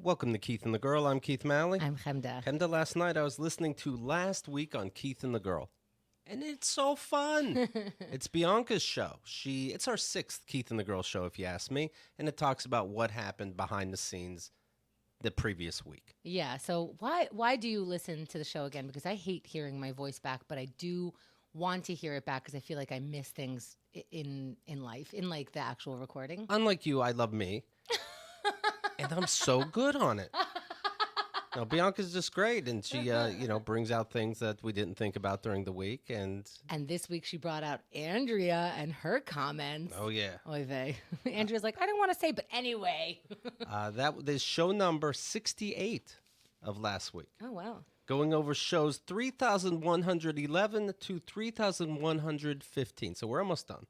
Welcome to Keith and the Girl. I'm Keith Malley. I'm Chemda. Chemda, last night I was listening to Last Week on Keith and the Girl. And it's so fun. It's Bianca's show. It's our sixth Keith and the Girl show, if you ask me. And it talks about what happened behind the scenes the previous week. Yeah, so why do you listen to the show again? Because I hate hearing my voice back, but I do want to hear it back because I feel like I miss things in life, in like the actual recording. Unlike you, I love me. And I'm so good on it. No, Bianca's just great, and she, brings out things that we didn't think about during the week, and this week she brought out Andrea and her comments. Oh yeah, oy vey. Andrea's like, I don't want to say, but anyway. That is show number 68 of last week. Oh wow. Going over shows 3,111 to 3,115, so we're almost done.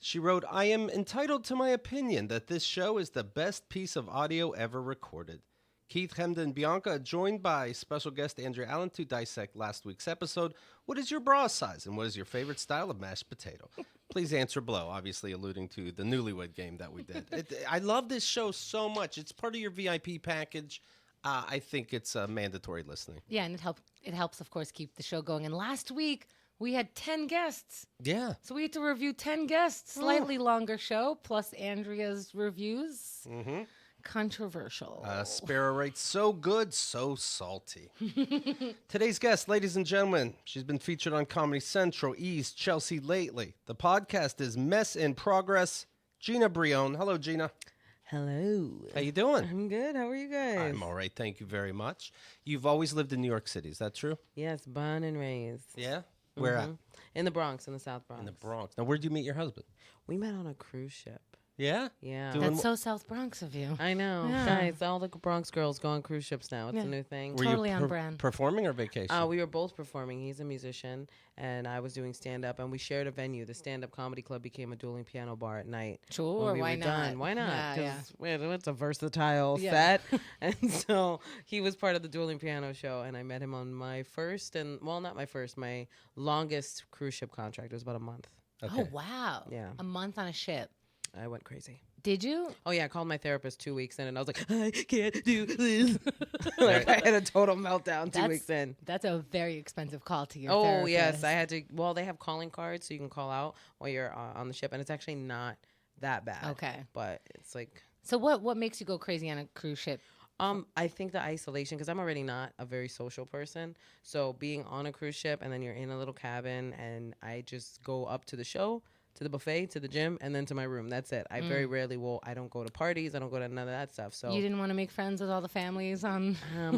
She wrote, I am entitled to my opinion that this show is the best piece of audio ever recorded. Keith, Chemda, and Bianca are joined by special guest Andrea Allen to dissect last week's episode. What is your bra size and what is your favorite style of mashed potato? Please answer below, obviously alluding to the Newlywed Game that we did. I love this show so much. It's part of your VIP package. I think it's mandatory listening. Yeah, and it helps, of course, keep the show going. And last week, we had 10 guests. Yeah. So we had to review 10 guests. Slightly longer show, plus Andrea's reviews. Mm-hmm. Controversial. Sparrow rates so good, so salty. Today's guest, ladies and gentlemen, she's been featured on Comedy Central, East, Chelsea lately. The podcast is Mess in Progress. Gina Brillon. Hello, Gina. Hello. How you doing? I'm good. How are you guys? I'm all right. Thank you very much. You've always lived in New York City. Is that true? Yes, born and raised. Yeah? Where at? In the Bronx, in the South Bronx. In the Bronx. Now, where'd you meet your husband? We met on a cruise ship. Yeah? Yeah. That's so South Bronx of you. I know. Yeah. Guys, all the Bronx girls go on cruise ships now. It's a new thing. Were Totally you on brand. Performing or vacation? We were both performing. He's a musician, and I was doing stand-up, and we shared a venue. The stand-up comedy club became a dueling piano bar at night. Sure, when we why were not? done. Why not? Yeah, Because it's a versatile Yeah. set. And so he was part of the dueling piano show, and I met him on my first not my first, my longest cruise ship contract. It was about a month. Okay. Oh, wow. Yeah. A month on a ship. I went crazy. Did you? Oh, yeah. I called my therapist 2 weeks in, and I was like, I can't do this. Like, I had a total meltdown 2 weeks in. That's a very expensive call to your Oh, therapist. yes. I had to. Well, they have calling cards, so you can call out while you're on the ship, and it's actually not that bad. Okay. But it's like... So what makes you go crazy on a cruise ship? I think the isolation, because I'm already not a very social person. So being on a cruise ship, and then you're in a little cabin, and I just go up to the show, to the buffet, to the gym, and then to my room. That's it. I very rarely I don't go to parties. I don't go to none of that stuff. So You didn't want to make friends with all the families on...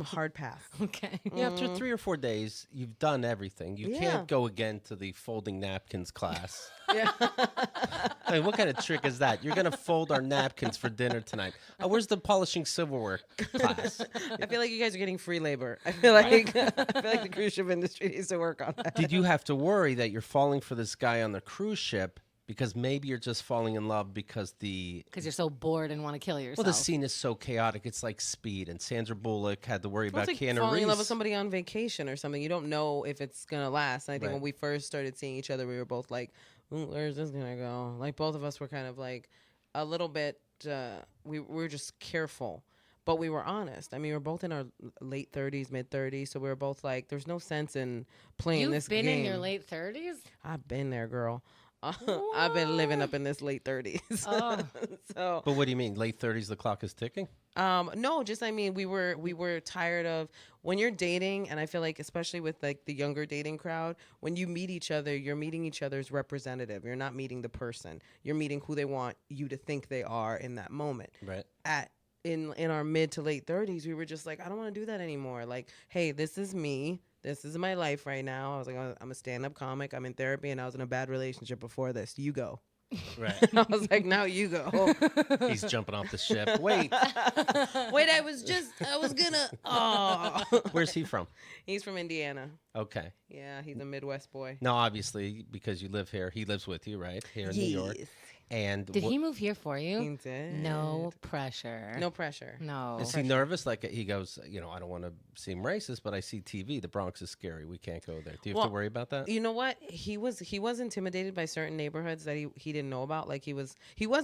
hard pass. Okay. Yeah, after 3 or 4 days, you've done everything. You can't go again to the folding napkins class. Yeah. I mean, what kind of trick is that? You're going to fold our napkins for dinner tonight. Where's the polishing silverware class? I feel like you guys are getting free labor. I feel like the cruise ship industry needs to work on that. Did you have to worry that you're falling for this guy on the cruise ship because maybe you're just falling in love because you're so bored and want to kill yourself. Well, the scene is so chaotic. It's like Speed, and Sandra Bullock had to worry about It's Keanu like falling in love with Reeves. somebody on vacation or something. You don't know if it's gonna last. And I think when we first started seeing each other, we were both like, "Where's this gonna go?" Like both of us were kind of like a little bit. We were just careful, but we were honest. I mean, we were both in our late 30s, mid 30s, so we were both like, "There's no sense in playing this game." You've been in your late 30s? I've been there, girl. I've been living up in this late 30s. Oh. So, But what do you mean? Late 30s, the clock is ticking? no, just I mean we were tired of when you're dating, and I feel like especially with like the younger dating crowd, when you meet each other, you're meeting each other's representative. You're not meeting the person. You're meeting who they want you to think they are in that moment. Right. In our mid to late 30s, we were just like, I don't want to do that anymore. Like, hey, this is me. This is my life right now. I was like, I'm a stand-up comic. I'm in therapy, and I was in a bad relationship before this. You go. Right. I was like, now you go. He's jumping off the ship. Wait. Wait, I was gonna. Oh. Where's he from? He's from Indiana. Okay. Yeah, he's a Midwest boy. Now, obviously, because you live here, he lives with you, right? Here in New York. And Did he move here for you? He did. No pressure. No pressure. No. is he nervous? Like he goes, I don't want to seem racist, but I see TV. The Bronx is scary. We can't go there. Do you have to worry about that? You know what? He was intimidated by certain neighborhoods that he didn't know about. Like he was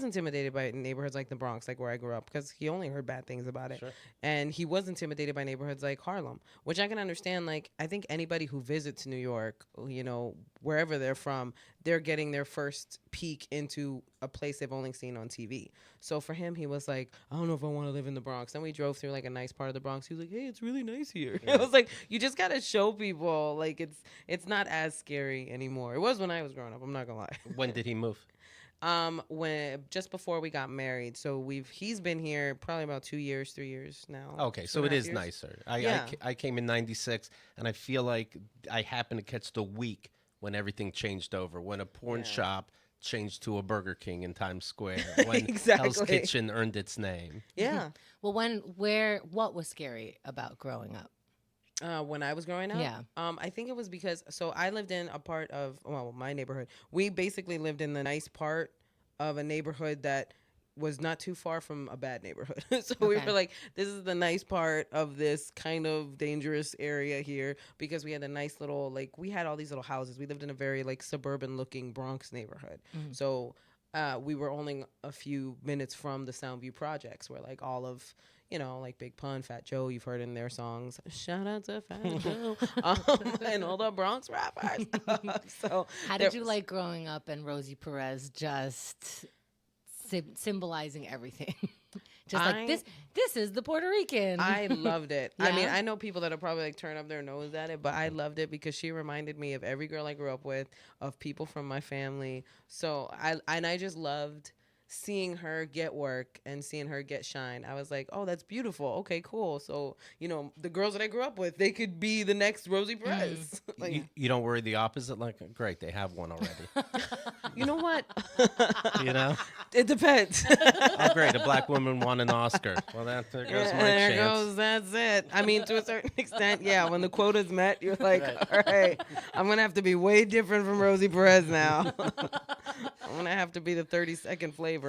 intimidated by neighborhoods like the Bronx, like where I grew up, because he only heard bad things about it. Sure. And he was intimidated by neighborhoods like Harlem, which I can understand. Like I think anybody who visits New York, wherever they're from, they're getting their first peek into a place they've only seen on TV. So for him, he was like, I don't know if I want to live in the Bronx. Then we drove through like a nice part of the Bronx. He was like, hey, it's really nice here. Yeah. I was like, you just got to show people like it's not as scary anymore. It was when I was growing up. I'm not going to lie. When did he move? When just before we got married. So he's been here probably about 2 years, 3 years now. Okay, so it is nicer. I came in 96, and I feel like I happened to catch the week when everything changed over, when a porn shop changed to a Burger King in Times Square, when Hell's Kitchen earned its name. Yeah. Well, what was scary about growing up? When I was growing up? Yeah. I think it was because, so I lived in a part of, my neighborhood. We basically lived in the nice part of a neighborhood that was not too far from a bad neighborhood. So we were like, this is the nice part of this kind of dangerous area here, because we had a nice little, like, we had all these little houses. We lived in a very like suburban looking Bronx neighborhood. Mm. So we were only a few minutes from the Soundview projects, where like all of, like Big Pun, Fat Joe, you've heard in their songs, shout out to Fat Joe, and all the Bronx rappers. So how did you like growing up and Rosie Perez just symbolizing everything? Just like this is the Puerto Rican. I loved it. Yeah? I mean, I know people that are probably like turn up their nose at it, but I loved it because she reminded me of every girl I grew up with, of people from my family. So I just loved seeing her get work and seeing her get shine. I was like, oh, that's beautiful. Okay, cool. So, the girls that I grew up with, they could be the next Rosie Perez. Like, you don't worry the opposite? Like, great, they have one already. You know what? It depends. Oh, great, a black woman won an Oscar. Well, there goes my chance. That's it. I mean, to a certain extent, yeah, when the quota's met, you're like, all right, I'm going to have to be way different from Rosie Perez now. I'm going to have to be the 30-second flavor.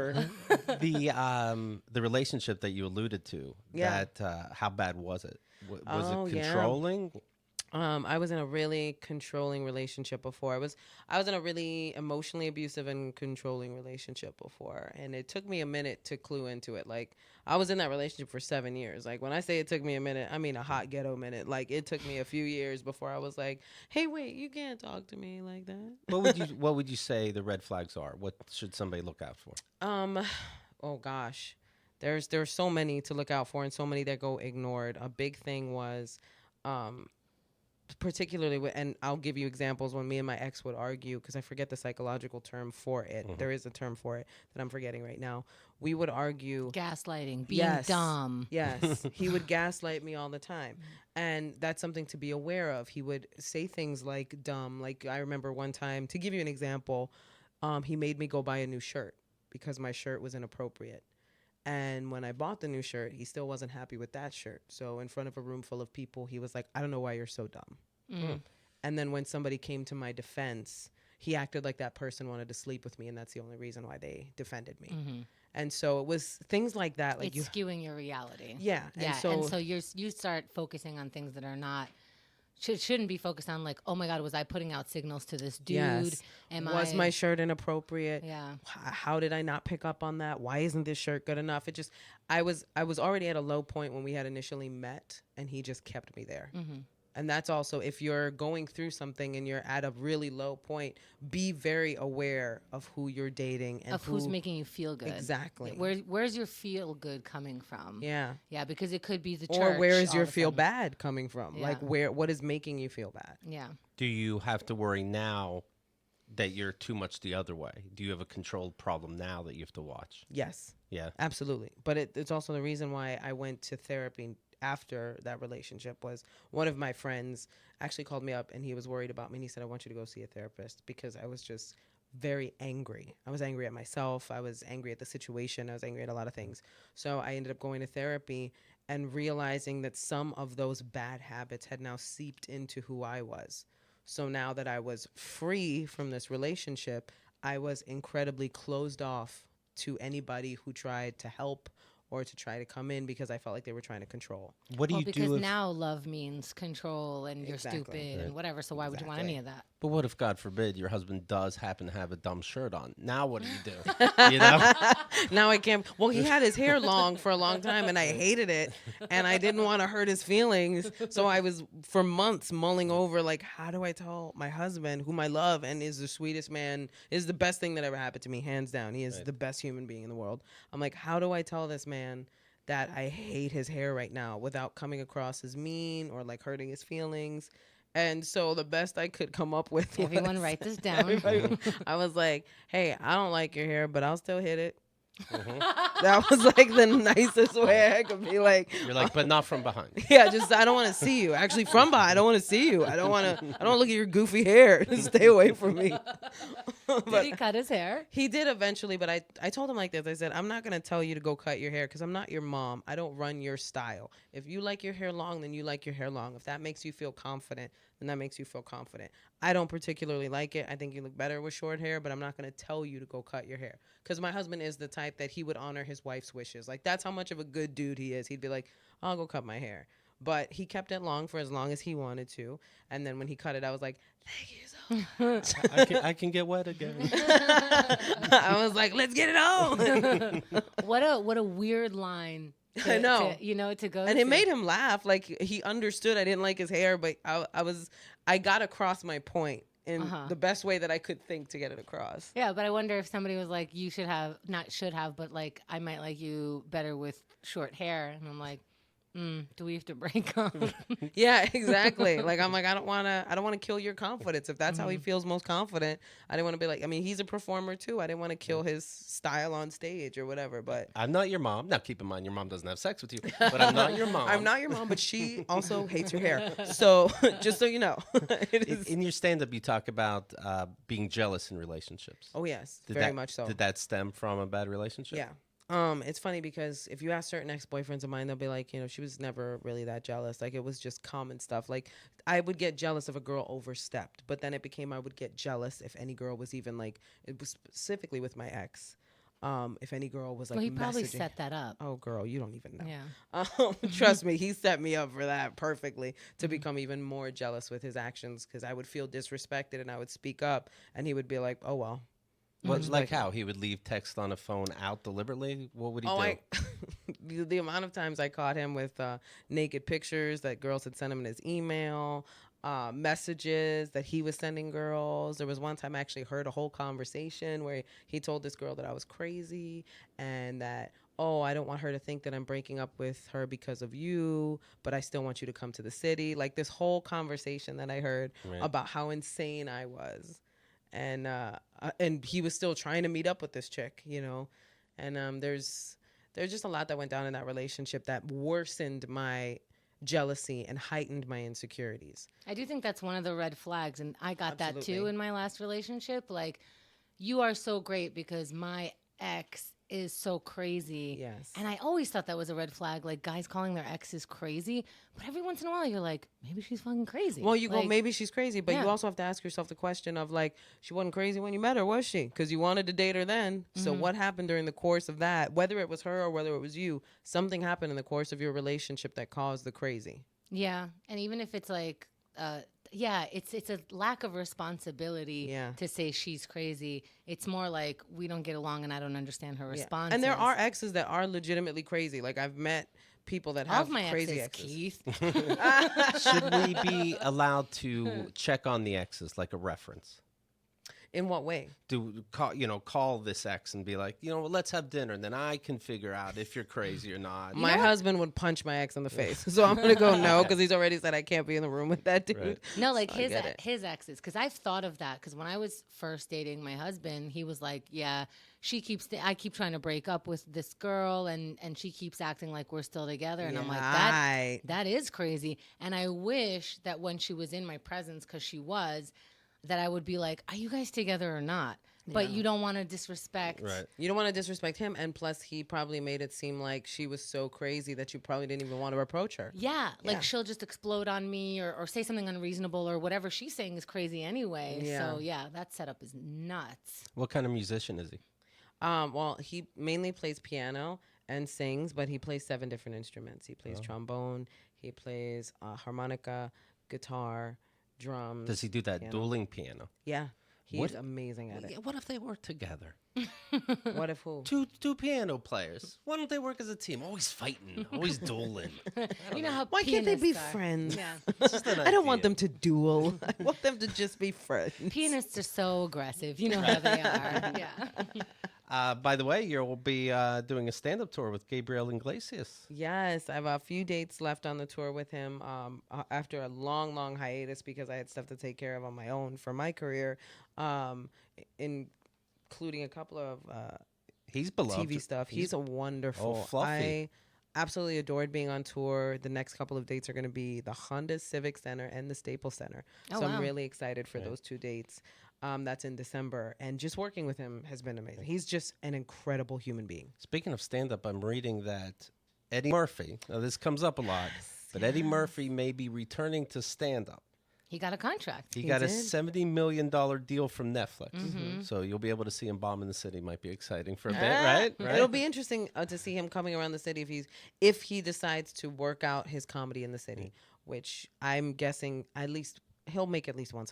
The relationship that you alluded to, how bad was it? Was it controlling? Yeah. I was in a really controlling relationship before. I was in a really emotionally abusive and controlling relationship before, and it took me a minute to clue into it. Like, I was in that relationship for 7 years. Like, when I say it took me a minute, I mean a hot ghetto minute. Like, it took me a few years before I was like, hey, wait, you can't talk to me like that. What would you say the red flags are? What should somebody look out for? Oh gosh, there's so many to look out for, and so many that go ignored. A big thing was, particularly and I'll give you examples when me and my ex would argue, because I forget the psychological term for it. Mm-hmm. There is a term for it that I'm forgetting right now. We would argue. Gaslighting, being dumb. Yes. He would gaslight me all the time. And that's something to be aware of. He would say things like dumb. Like, I remember one time, to give you an example, he made me go buy a new shirt because my shirt was inappropriate. And when I bought the new shirt, he still wasn't happy with that shirt. So in front of a room full of people, he was like, I don't know why you're so dumb. Mm. And then when somebody came to my defense, he acted like that person wanted to sleep with me, and that's the only reason why they defended me. Mm-hmm. And so it was things like that. Like, it's skewing your reality. Yeah. Yeah. And so you start focusing on things that are not, shouldn't be focused on, like, oh my God, was I putting out signals to this dude? Yes. Was my shirt inappropriate? Yeah. How did I not pick up on that? Why isn't this shirt good enough? It just, I was already at a low point when we had initially met, and he just kept me there. Mm-hmm. And that's also, if you're going through something and you're at a really low point, be very aware of who you're dating and of who's making you feel good. Exactly. Where's your feel good coming from? Yeah. Yeah, because it could be the church. Or where is your feel bad coming from? Yeah. Like, what is making you feel bad? Yeah. Do you have to worry now that you're too much the other way? Do you have a controlled problem now that you have to watch? Yes. Yeah. Absolutely. But it's also the reason why I went to therapy after that relationship. Was one of my friends actually called me up, and he was worried about me, and he said, I want you to go see a therapist, because I was just very angry. I was angry at myself. I was angry at the situation. I was angry at a lot of things. So I ended up going to therapy and realizing that some of those bad habits had now seeped into who I was. So now that I was free from this relationship, I was incredibly closed off to anybody who tried to help or to try to come in because I felt like they were trying to control. What do you because do? now love means control and you're Exactly. stupid and whatever. So why would you want any of that? But what if, God forbid, your husband does happen to have a dumb shirt on? Now what do you do? You know? Now I can't. Well, he had his hair long for a long time, and I hated it, and I didn't want to hurt his feelings. So I was for months mulling over, like, how do I tell my husband, whom I love and is the sweetest man, is the best thing that ever happened to me, hands down. He is the best human being in the world. I'm like, how do I tell this man that I hate his hair right now without coming across as mean or like hurting his feelings? And so the best I could come up with was, Everyone write this down. I was like, hey, I don't like your hair, but I'll still hit it. That was like the nicest way I could be like. You're like, but not from behind. Yeah, just I don't want to see you. Actually, from behind, I don't want to see you. I don't want to look at your goofy hair. Stay away from me. Did he cut his hair? He did eventually, but I told him like this. I said, I'm not going to tell you to go cut your hair because I'm not your mom. I don't run your style. If you like your hair long, then you like your hair long. If that makes you feel confident, then that makes you feel confident. I don't particularly like it. I think you look better with short hair, but I'm not going to tell you to go cut your hair because my husband is the type that he would honor his wife's wishes. Like, that's how much of a good dude he is. He'd be like, I'll go cut my hair. But he kept it long for as long as he wanted to. And then when he cut it, I was like, thank you so much. I can get wet again. I was like, let's get it on. What a weird line. I know. To go. And it made him laugh. Like, he understood I didn't like his hair, but I got across my point in the best way that I could think to get it across. Yeah, but I wonder if somebody was like, you should have, not should have, but like, I might like you better with short hair. And I'm like, do we have to break up? Yeah, exactly. Like, I'm like, I don't want to kill your confidence. If that's how he feels most confident, I didn't want to be like, I mean, he's a performer too. I didn't want to kill his style on stage or whatever, but. I'm not your mom. Now, keep in mind, your mom doesn't have sex with you, but I'm not your mom. I'm not your mom, but she also hates your hair. So, just so you know. In your stand-up, you talk about being jealous in relationships. Oh, yes. Did Very that, much so. Did that stem from a bad relationship? Yeah. It's funny because if you ask certain ex-boyfriends of mine, they'll be like, she was never really that jealous. Like, it was just common stuff. Like, I would get jealous if a girl overstepped, but then it became I would get jealous if any girl was even like, it was specifically with my ex. If any girl was like, well, he probably messaging. set that up. Oh, girl, you don't even know. Yeah. Trust me, he set me up for that perfectly to become even more jealous with his actions because I would feel disrespected and I would speak up and he would be like, oh, well. What, like how? He would leave text on a phone out deliberately? What would he do? The amount of times I caught him with naked pictures that girls had sent him in his email, messages that he was sending girls. There was one time I actually heard a whole conversation where he told this girl that I was crazy and that, oh, I don't want her to think that I'm breaking up with her because of you, but I still want you to come to the city. Like this whole conversation that I heard about how insane I was. And he was still trying to meet up with this chick, and there's just a lot that went down in that relationship that worsened my jealousy and heightened my insecurities. I do think that's one of the red flags, and I got that too Absolutely. in my last relationship. Like, you are so great because my ex is so crazy. Yes. And I always thought that was a red flag, like guys calling their exes crazy. But every once in a while, you're like, maybe she's fucking crazy. Well, you like, go, maybe she's crazy, but yeah. you also have to ask yourself the question of like, she wasn't crazy when you met her, was she? Because you wanted to date her then. So what happened during the course of that, whether it was her or whether it was you, something happened in the course of your relationship that caused the crazy. Yeah. And even if it's like, it's a lack of responsibility to say she's crazy. It's more like we don't get along and I don't understand her response. And there are exes that are legitimately crazy. Like I've met people that have my crazy exes, exes. Keith. Should we be allowed to check on the exes like a reference? In what way? Call this ex and be like, let's have dinner, and then I can figure out if you're crazy or not. My husband would punch my ex in the face, so I'm gonna go no because he's already said I can't be in the room with that dude. Right. No, like So his exes, because I've thought of that. Because when I was first dating my husband, he was like, "Yeah, I keep trying to break up with this girl, and she keeps acting like we're still together." And I'm like, that is crazy. And I wish that when she was in my presence, because she was, that I would be like, are you guys together or not? But you don't want to disrespect. Right. You don't want to disrespect him, and plus he probably made it seem like she was so crazy that you probably didn't even want to approach her. Yeah, like she'll just explode on me or say something unreasonable or whatever she's saying is crazy anyway. Yeah. So yeah, that setup is nuts. What kind of musician is he? Well, he mainly plays piano and sings, but he plays 7 different instruments. He plays trombone, he plays harmonica, guitar, drums. Does he do that dueling piano? Yeah. He's amazing at it. What if they work together? What if who? Two piano players. Why don't they work as a team? Always fighting, always dueling. You know how Why can't they be pianists are. friends? Yeah. I don't want them to duel. I want them to just be friends. Pianists are so aggressive. You know how they are. Yeah. By the way, you'll be doing a stand-up tour with Gabriel Iglesias. Yes, I have a few dates left on the tour with him after a long, long hiatus because I had stuff to take care of on my own for my career, including a couple of He's beloved. TV stuff. He's a wonderful. fluffy. I absolutely adored being on tour. The next couple of dates are going to be the Honda Civic Center and the Staples Center. Oh, so wow. I'm really excited for those 2 dates. That's in December. And just working with him has been amazing. He's just an incredible human being. Speaking of stand-up, I'm reading that Eddie Murphy, now this comes up a lot, but Eddie Murphy may be returning to stand-up. He got a contract. He got a did. $70 million deal from Netflix. Mm-hmm. So you'll be able to see him bombing the city. Might be exciting for a bit, right? It'll be interesting to see him coming around the city if he decides to work out his comedy in the city, which I'm guessing at least he'll make at least one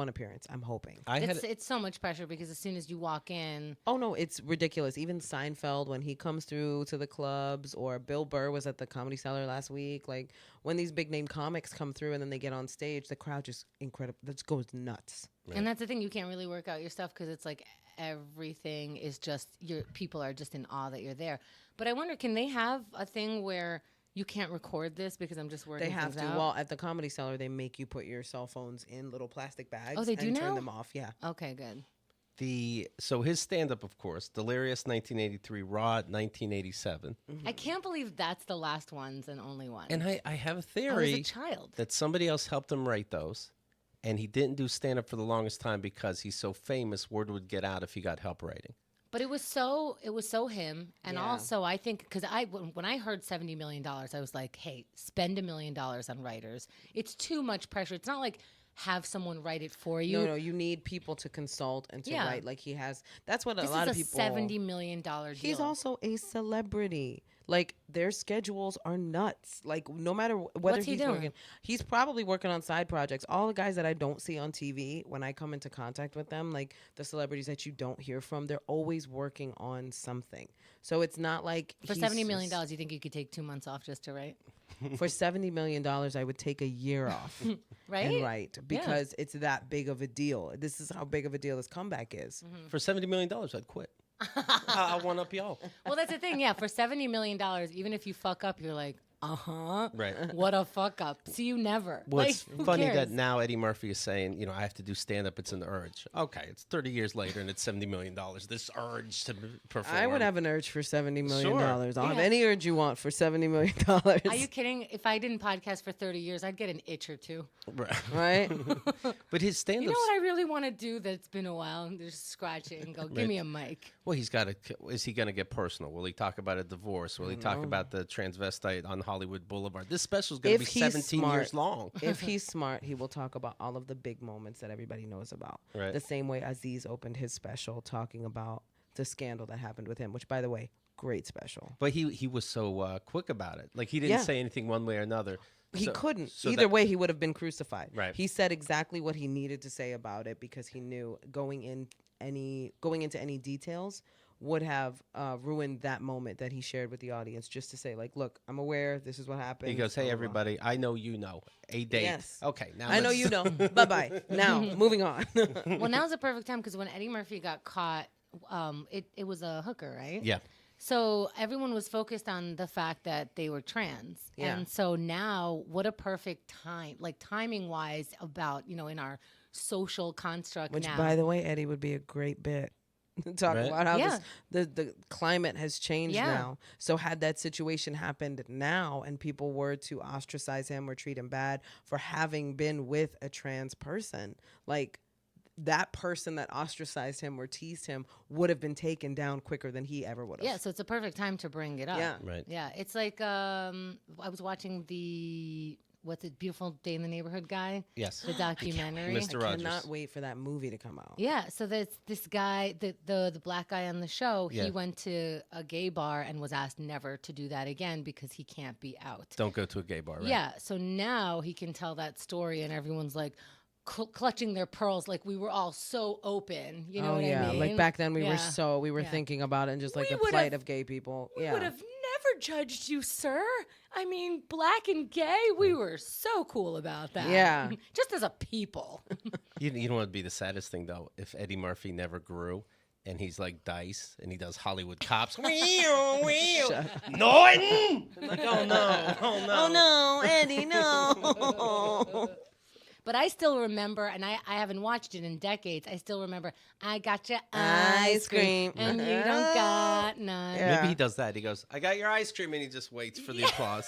appearance. I'm hoping. It's so much pressure because as soon as you walk in, Oh no, it's ridiculous. Even Seinfeld when he comes through to the clubs, or Bill Burr was at the Comedy Cellar last week. Like when these big name comics come through and then they get on stage, the crowd just incredible. That just goes nuts. and that's the thing, you can't really work out your stuff because it's like everything is just people are just in awe that you're there. But I wonder, can they have a thing where you can't record this because I'm just working They have things to. out? Well, at the Comedy Cellar, they make you put your cell phones in little plastic bags. Oh, they do and now? turn them off. Yeah. Okay, good. So his stand-up, of course, Delirious 1983, Raw 1987. I can't believe that's the last ones and only one. And I have a I was theory a child. that somebody else helped him write those, and he didn't do stand-up for the longest time because he's so famous, word would get out if he got help writing. But it was so him, and Yeah. also I think because when I heard $70 million, I was like, hey, spend $1 million on writers. It's too much pressure. It's not like have someone write it for you. No, you need people to consult and to Yeah. write. Like he has. That's what This a lot of is people. a $70 million deal. He's also a celebrity. Like their schedules are nuts. Like no matter whether What's he he's doing? working, he's probably working on side projects. All the guys that I don't see on TV, when I come into contact with them, like the celebrities that you don't hear from, they're always working on something. So it's not like For he's $70 million, just- you think you could take 2 months off just to write? For $70 million, I would take a year off Right? and write because it's that big of a deal. This is how big of a deal this comeback is. For $70 million, I'd quit. I one up y'all. Well, that's the thing. Yeah, for $70 million, even if you fuck up, you're like, Right. what a fuck up. See you never. Well, Like, it's who funny cares? that now Eddie Murphy is saying, I have to do stand-up. It's an urge. Okay, it's 30 years later, and it's $70 million. This urge to perform. I would have an urge for $70 million. Sure. I'll have Yeah. any urge you want for $70 million. Are you kidding? If I didn't podcast for 30 years, I'd get an itch or two. Right? But his stand-up. You know what I really want to do that's been a while? Just scratch it and go, give me a mic. Well, he's got to. Is he going to get personal? Will he talk about a divorce? Will he talk about the transvestite on Hollywood Boulevard? This special is going to be If he's 17 years smart. long. If he's smart, he will talk about all of the big moments that everybody knows about. Right. The same way Aziz opened his special talking about the scandal that happened with him, which, by the way, great special. But he was so quick about it. Like he didn't Yeah. say anything one way or another. He couldn't. so Either way, he would have been crucified. Right. He said exactly what he needed to say about it because he knew going into any details would have ruined that moment that he shared with the audience. Just to say, like, look, I'm aware. This is what happened. He goes, "Hey, blah, blah, blah." everybody, I know you know a date. Yes. Okay, now I know let's- you know. Bye bye. Now, moving on. Well, now's the perfect time because when Eddie Murphy got caught, it was a hooker, right? Yeah. So everyone was focused on the fact that they were trans. Yeah. And so now, what a perfect time, like timing wise, about, in our social construct Which, now. by the way, Eddie would be a great bit. Talk Right. about how Yeah. the climate has changed Yeah. now. So had that situation happened now and people were to ostracize him or treat him bad for having been with a trans person, like that person that ostracized him or teased him would have been taken down quicker than he ever would have. Yeah, so it's a perfect time to bring it up. Yeah. Right. Yeah, it's like I was watching the Beautiful Day in the Neighborhood guy. Yes. The documentary. Mr. I Rogers. cannot wait for that movie to come out. Yeah, so there's this guy, the black guy on the show. Yeah. He went to a gay bar and was asked never to do that again because he can't be out. Don't go to a gay bar, right? Yeah, so now he can tell that story, and everyone's like clutching their pearls, like we were all so open. You know what I mean? Like back then we Yeah. were thinking about it and just like We the would've- plight of gay people. We Yeah. would have never judged you, sir. I mean, black and gay, we were so cool about that. Yeah. Just as a people. You know what would be the saddest thing, though? If Eddie Murphy never grew and he's like Dice and he does Hollywood Cops. Norton! Like, oh, no. Oh no, Eddie, no. But I still remember, and I haven't watched it in decades, I still remember, I got your Ice cream. and you don't got none. Yeah. Maybe he does that. He goes, I got your ice cream, and he just waits for the applause.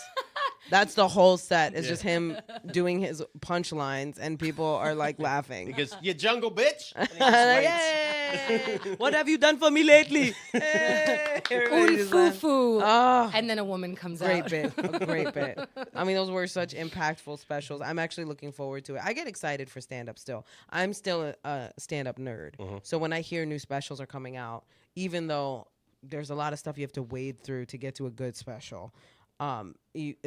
That's the whole set. It's Yeah. just him doing his punchlines, and people are like laughing. He goes, you jungle bitch. And he just waits. Yay! What have you done for me lately? Hey! Everybody Un just foo laugh. foo. Oh, And then a woman comes great out. bit. A great bit. I mean, those were such impactful specials. I'm actually looking forward to it. I get excited for stand-up still. I'm still a stand-up nerd. So when I hear new specials are coming out, even though there's a lot of stuff you have to wade through to get to a good special,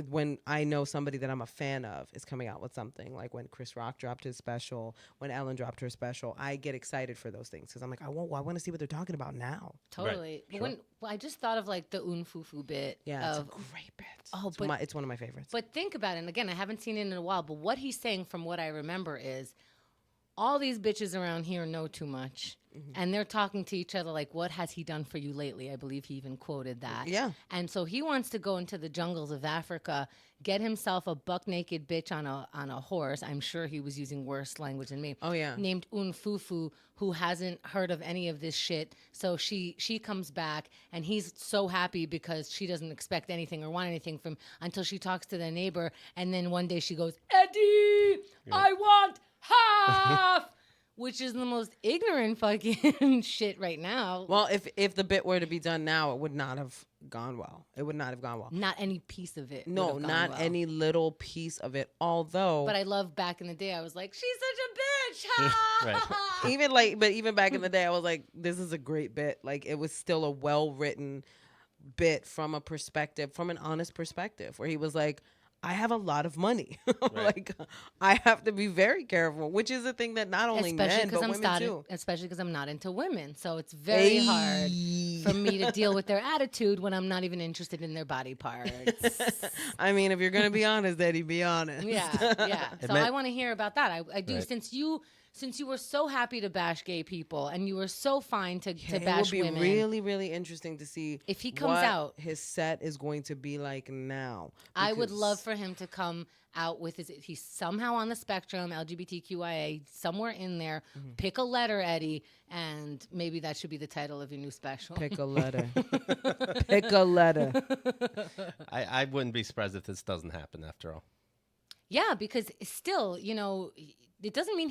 when I know somebody that I'm a fan of is coming out with something, like when Chris Rock dropped his special, when Ellen dropped her special, I get excited for those things because I'm like, I want to see what they're talking about now. Totally. Sure. Well, I just thought of like the un foo foo bit. Yeah, it's of, a great bit. Oh, but It's one of my favorites. But think about it. And again, I haven't seen it in a while. But what he's saying, from what I remember, is all these bitches around here know too much. And they're talking to each other like, what has he done for you lately? I believe he even quoted that. Yeah. And so he wants to go into the jungles of Africa, get himself a buck naked bitch on a horse. I'm sure he was using worse language than me. Oh, yeah. Named Un Fufu, who hasn't heard of any of this shit. So she comes back, and he's so happy because she doesn't expect anything or want anything from until she talks to the neighbor. And then one day she goes, Eddie, I want half. Which is the most ignorant fucking shit right now. Well, if the bit were to be done now, it would not have gone well. It would not have gone well. Not any piece of it. No, would've gone not well. any little piece of it. Although, But I love back in the day, I was like, she's such a bitch. Right. even back in the day, I was like, this is a great bit. Like, it was still a well written bit from an honest perspective, where he was like, I have a lot of money. Like, I have to be very careful, which is a thing that not only men, but women too. Especially because I'm not into women. So it's very hard for me to deal with their attitude when I'm not even interested in their body parts. I mean, if you're going to be honest, Eddie, be honest. Yeah. So I want to hear about that. I do. Right. Since you were so happy to bash gay people and you were so fine to It bash will be women. really, really interesting to see If he comes what out. his set is going to be like now. I would because- love for him to come out with he's somehow on the spectrum, LGBTQIA, somewhere in there. Pick a letter, Eddie, and maybe that should be the title of your new special. Pick a letter. Pick a letter. I wouldn't be surprised if this doesn't happen after all. Yeah, because still, it doesn't mean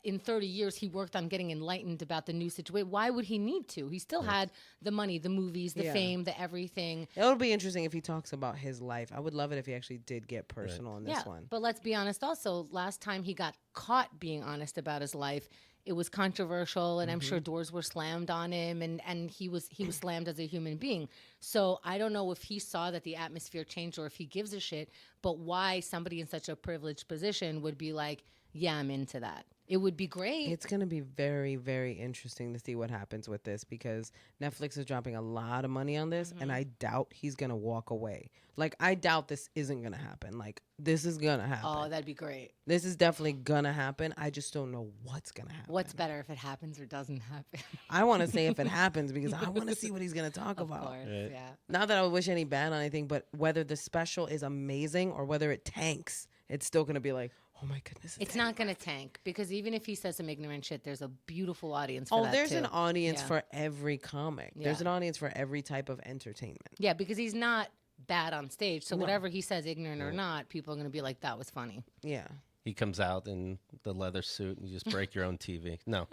in 30 years he worked on getting enlightened about the new situation. Why would he need to? He still had the money, the movies, the fame, the everything. It'll be interesting if he talks about his life. I would love it if he actually did get personal in this one. But let's be honest also, last time he got caught being honest about his life, it was controversial, and I'm sure doors were slammed on him, and he was slammed as a human being. So I don't know if he saw that the atmosphere changed or if he gives a shit, but why somebody in such a privileged position would be like, yeah, I'm into that. It would be great. It's going to be very, very interesting to see what happens with this, because Netflix is dropping a lot of money on this, and I doubt he's going to walk away. Like, I doubt this isn't going to happen. Like, this is going to happen. Oh, that'd be great. This is definitely going to happen. I just don't know what's going to happen. What's better, if it happens or doesn't happen? I want to say if it happens, because I want to see what he's going to talk Of about. course, Right. yeah. Not that I would wish any bad on anything, but whether the special is amazing or whether it tanks, it's still going to be like, oh my goodness. It's not going to tank, because even if he says some ignorant shit, there's a beautiful audience for that there's too. an audience Yeah. for every comic. There's Yeah. an audience for every type of entertainment. Yeah, because he's not bad on stage. So whatever he says, ignorant or not, people are going to be like, that was funny. Yeah. He comes out in the leather suit and you just break your own TV. No.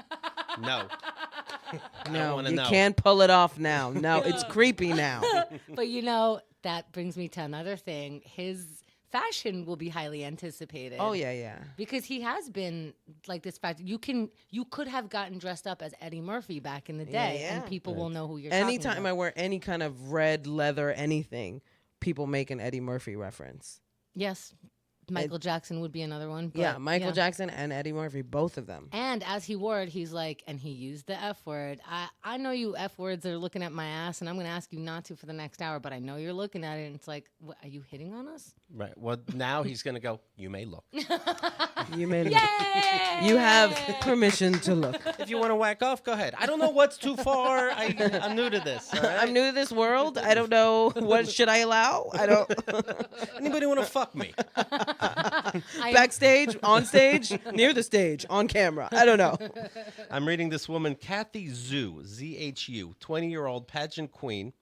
No. No, you can't pull it off now. No, it's creepy now. But that brings me to another thing. His fashion will be highly anticipated. Oh yeah. Because he has been like this fact. You could have gotten dressed up as Eddie Murphy back in the day, and people will know who you're talking about. Anytime I wear any kind of red leather anything, people make an Eddie Murphy reference. Yes. Michael Jackson would be another one. Yeah, Michael Jackson and Eddie Murphy, both of them. And as he wore it, he's like, and he used the F word. I know you F words are looking at my ass, and I'm going to ask you not to for the next hour, but I know you're looking at it, and it's like, what, are you hitting on us? Right. Well, now he's going to go, you may look. You may look. Yay! You have permission to look. If you want to whack off, go ahead. I don't know what's too far. I'm new to this. All right? I'm new to this world. I don't know. What should I allow? I don't. Anybody want to fuck me? Backstage, on stage, near the stage, on camera. I don't know. I'm reading this woman, Kathy Zhu, Z-H-U, 20-year-old pageant queen,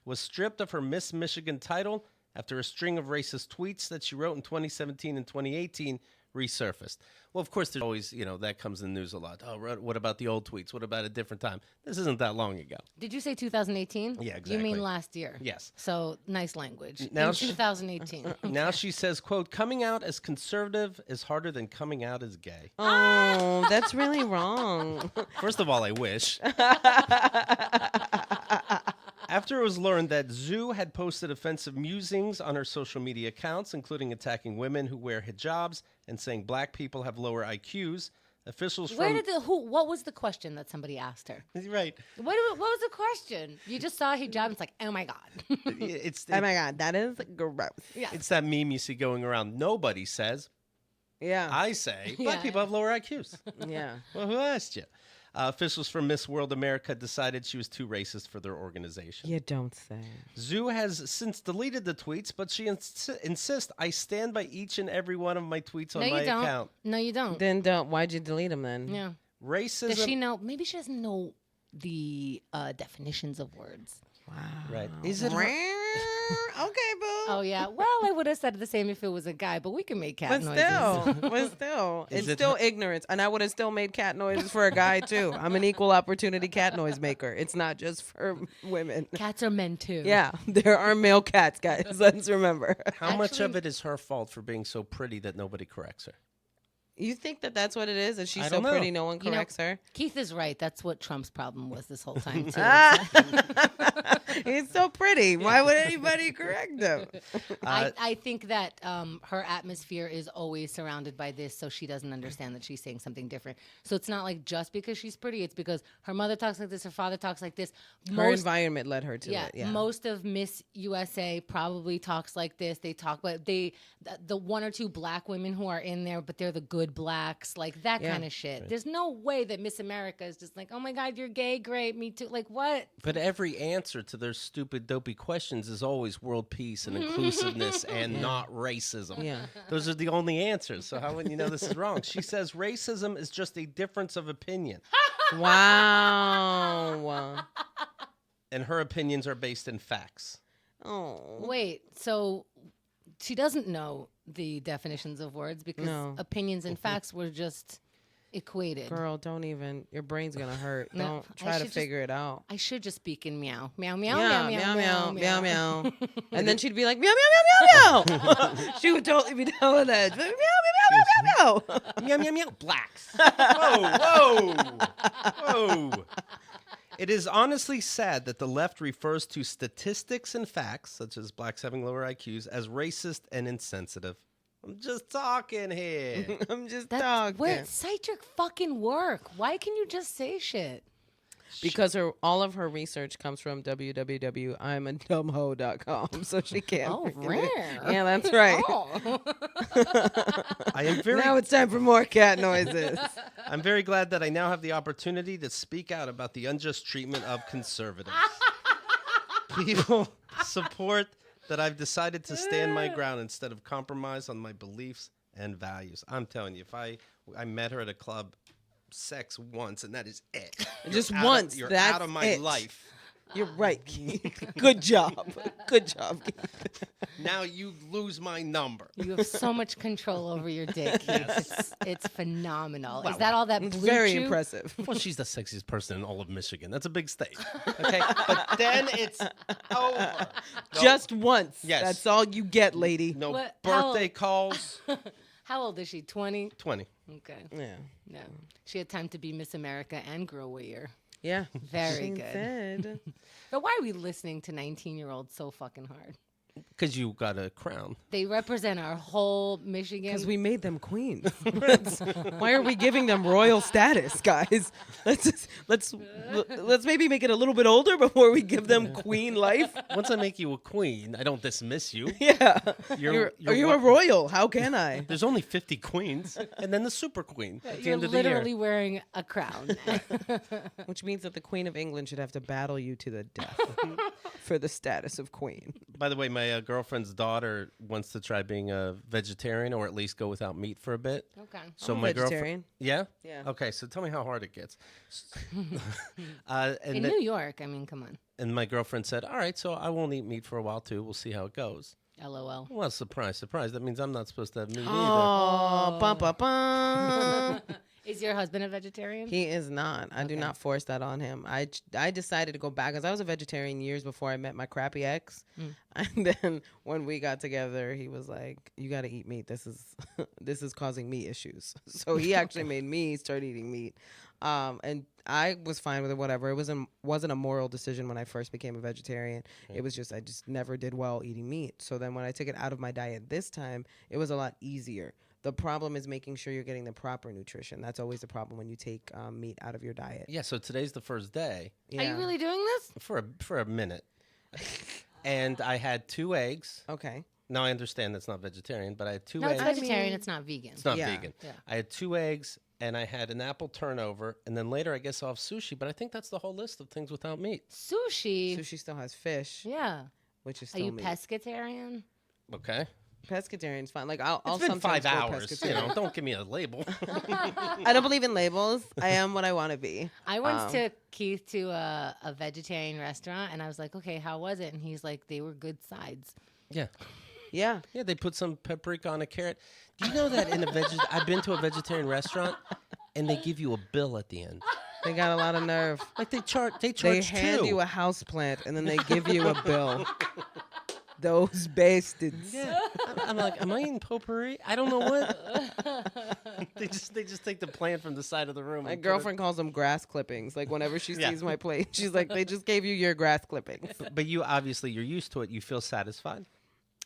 was stripped of her Miss Michigan title after a string of racist tweets that she wrote in 2017 and 2018 resurfaced. Well, of course, there's always, that comes in the news a lot. Oh, what about the old tweets? What about a different time? This isn't that long ago. Did you say 2018? Yeah, exactly. You mean last year? Yes. So, nice language. Now in 2018. Now she says, quote, coming out as conservative is harder than coming out as gay. Oh, that's really wrong. First of all, I wish. After it was learned that Zhu had posted offensive musings on her social media accounts, including attacking women who wear hijabs and saying black people have lower IQs, officials what was the question that somebody asked her? Right. What was the question? You just saw hijab and it's like, oh my God. Oh my God, that is gross. Yeah. It's that meme you see going around. Nobody says. Yeah. I say black people have lower IQs. Yeah. Well, who asked you? Officials from Miss World America decided she was too racist for their organization. You don't say. Zhu has since deleted the tweets, but she insists, I stand by each and every one of my tweets on my account. No, you don't. Then don't. Why'd you delete them then? Yeah. Racism. Does she know? Maybe she doesn't know the definitions of words. Wow. Right. Is it her? Okay, boo. Oh, yeah. Well, I would have said the same if it was a guy, but we can make cat noises. It's still ignorance. And I would have still made cat noises for a guy, too. I'm an equal opportunity cat noise maker. It's not just for women. Cats are men, too. Yeah, there are male cats, guys. Let's remember. How much of it is her fault for being so pretty that nobody corrects her? You think that that's what it is? That she's I so don't know. pretty no one corrects her? Keith is right. That's what Trump's problem was this whole time, too. He's so pretty. Why would anybody correct him? I think that her atmosphere is always surrounded by this, so she doesn't understand that she's saying something different. So it's not like just because she's pretty. It's because her mother talks like this, her father talks like this. Her environment led her to it. Yeah, most of Miss USA probably talks like this. They talk about the one or two black women who are in there, but they're the good blacks, like that kind of shit. Right. There's no way that Miss America is just like, oh my God, you're gay, great, me too. Like what? But every answer to their stupid, dopey questions is always world peace and inclusiveness and not racism. Yeah. Those are the only answers. So how would you know this is wrong? She says racism is just a difference of opinion. Wow. And her opinions are based in facts. Oh. Wait, so she doesn't know the definitions of words because opinions and facts were just equated. Girl, don't even. Your brain's going to hurt. Don't try to figure it out. I should just speak in meow. Meow, meow, Yeah, meow, meow, meow, meow. And then she'd be like, meow, meow, meow, meow, meow. She would totally be down with that. Meow, meow, meow, meow, meow, meow. Meow, meow, meow. Blacks. Whoa. It is honestly sad that the left refers to statistics and facts, such as blacks having lower IQs, as racist and insensitive. I'm just talking here. I'm just talking. Cite your fucking work. Why can you just say shit? Because all of her research comes from www.imadumho.com, so she can't. Oh, rare. Yeah, that's right. Oh. Now it's time for more cat noises. I'm very glad that I now have the opportunity to speak out about the unjust treatment of conservatives. People support that I've decided to stand my ground instead of compromise on my beliefs and values. I'm telling you, if I met her at a club, sex once, and that is it. Just once. You're that's out of my it. life. You're right, Keith. Good job. Good job, Keith. Now you lose my number. You have so much control over your dick. Yes. It's phenomenal. Wow. Is that all that It's blue very chew? impressive. Well, she's the sexiest person in all of Michigan. That's a big state. Okay, but then it's over. No, Just once. Yes. That's all you get, lady. no What- birthday calls. How old is she? 20? 20. Okay. Yeah. No. She had time to be Miss America and grow a year. Yeah. Very She good. said. But why are we listening to 19-year-olds so fucking hard? Because you got a crown. They represent our whole Michigan. Because we made them queens. Why are we giving them royal status, guys? Let's maybe make it a little bit older before we give them queen life. Once I make you a queen, I don't dismiss you. Yeah. You're You're a royal. How can I? There's only 50 queens, and then the super queen at the You're end of the year. literally wearing a crown. Which means that the Queen of England should have to battle you to the death for the status of queen. By the way, my girlfriend's daughter wants to try being a vegetarian, or at least go without meat for a bit. Okay. So I'm a my vegetarian. girlfriend, yeah, Yeah. Okay, so tell me how hard it gets. In New York, I mean, come on. And my girlfriend said, "All right, so I won't eat meat for a while too. We'll see how it goes." LOL. Well, surprise, surprise. That means I'm not supposed to have meat either. Oh, bum, bum, bum. Is your husband a vegetarian? He is not. I do Okay. not force that on him. I decided to go back because I was a vegetarian years before I met my crappy ex. And then when we got together, he was like, "You got to eat meat. This is causing me issues." So he actually made me start eating meat. And I was fine with it, whatever. It wasn't a moral decision when I first became a vegetarian. It was just I just never did well eating meat. So then when I took it out of my diet this time, it was a lot easier. The problem is making sure you're getting the proper nutrition. That's always the problem when you take meat out of your diet. Yeah, so today's the first day Are you really doing this? for a minute, and I had 2 eggs. Okay. Now I understand that's not vegetarian, but I had 2 No, it's eggs. vegetarian. It's not vegan. It's not Yeah. vegan. Yeah. I had 2 eggs, and I had an apple turnover, and then later I guess I'll have sushi. But I think that's the whole list of things without meat. Sushi. Sushi still has fish, Yeah. which is Are still you meat. pescatarian? Okay, Pescatarian's fine. Like I'll it's been sometimes 5 go hours. You pescatarian. know, don't give me a label. I don't believe in labels. I am what I want to be. I once took Keith to a vegetarian restaurant, and I was like, okay, how was it? And he's like, they were good sides. Yeah. Yeah. Yeah, they put some paprika on a carrot. Do you know that in I've been to a vegetarian restaurant, and they give you a bill at the end. They got a lot of nerve. Like they charge They 2. hand you a house plant and then they give you a bill. Those bastards. Yeah, I'm like, am I eating potpourri? I don't know what. they just take the plant from the side of the room. My and put girlfriend calls them grass clippings. Like whenever she sees my plate, she's like, "They just gave you your grass clippings." it. But you obviously you're used to it. You feel satisfied.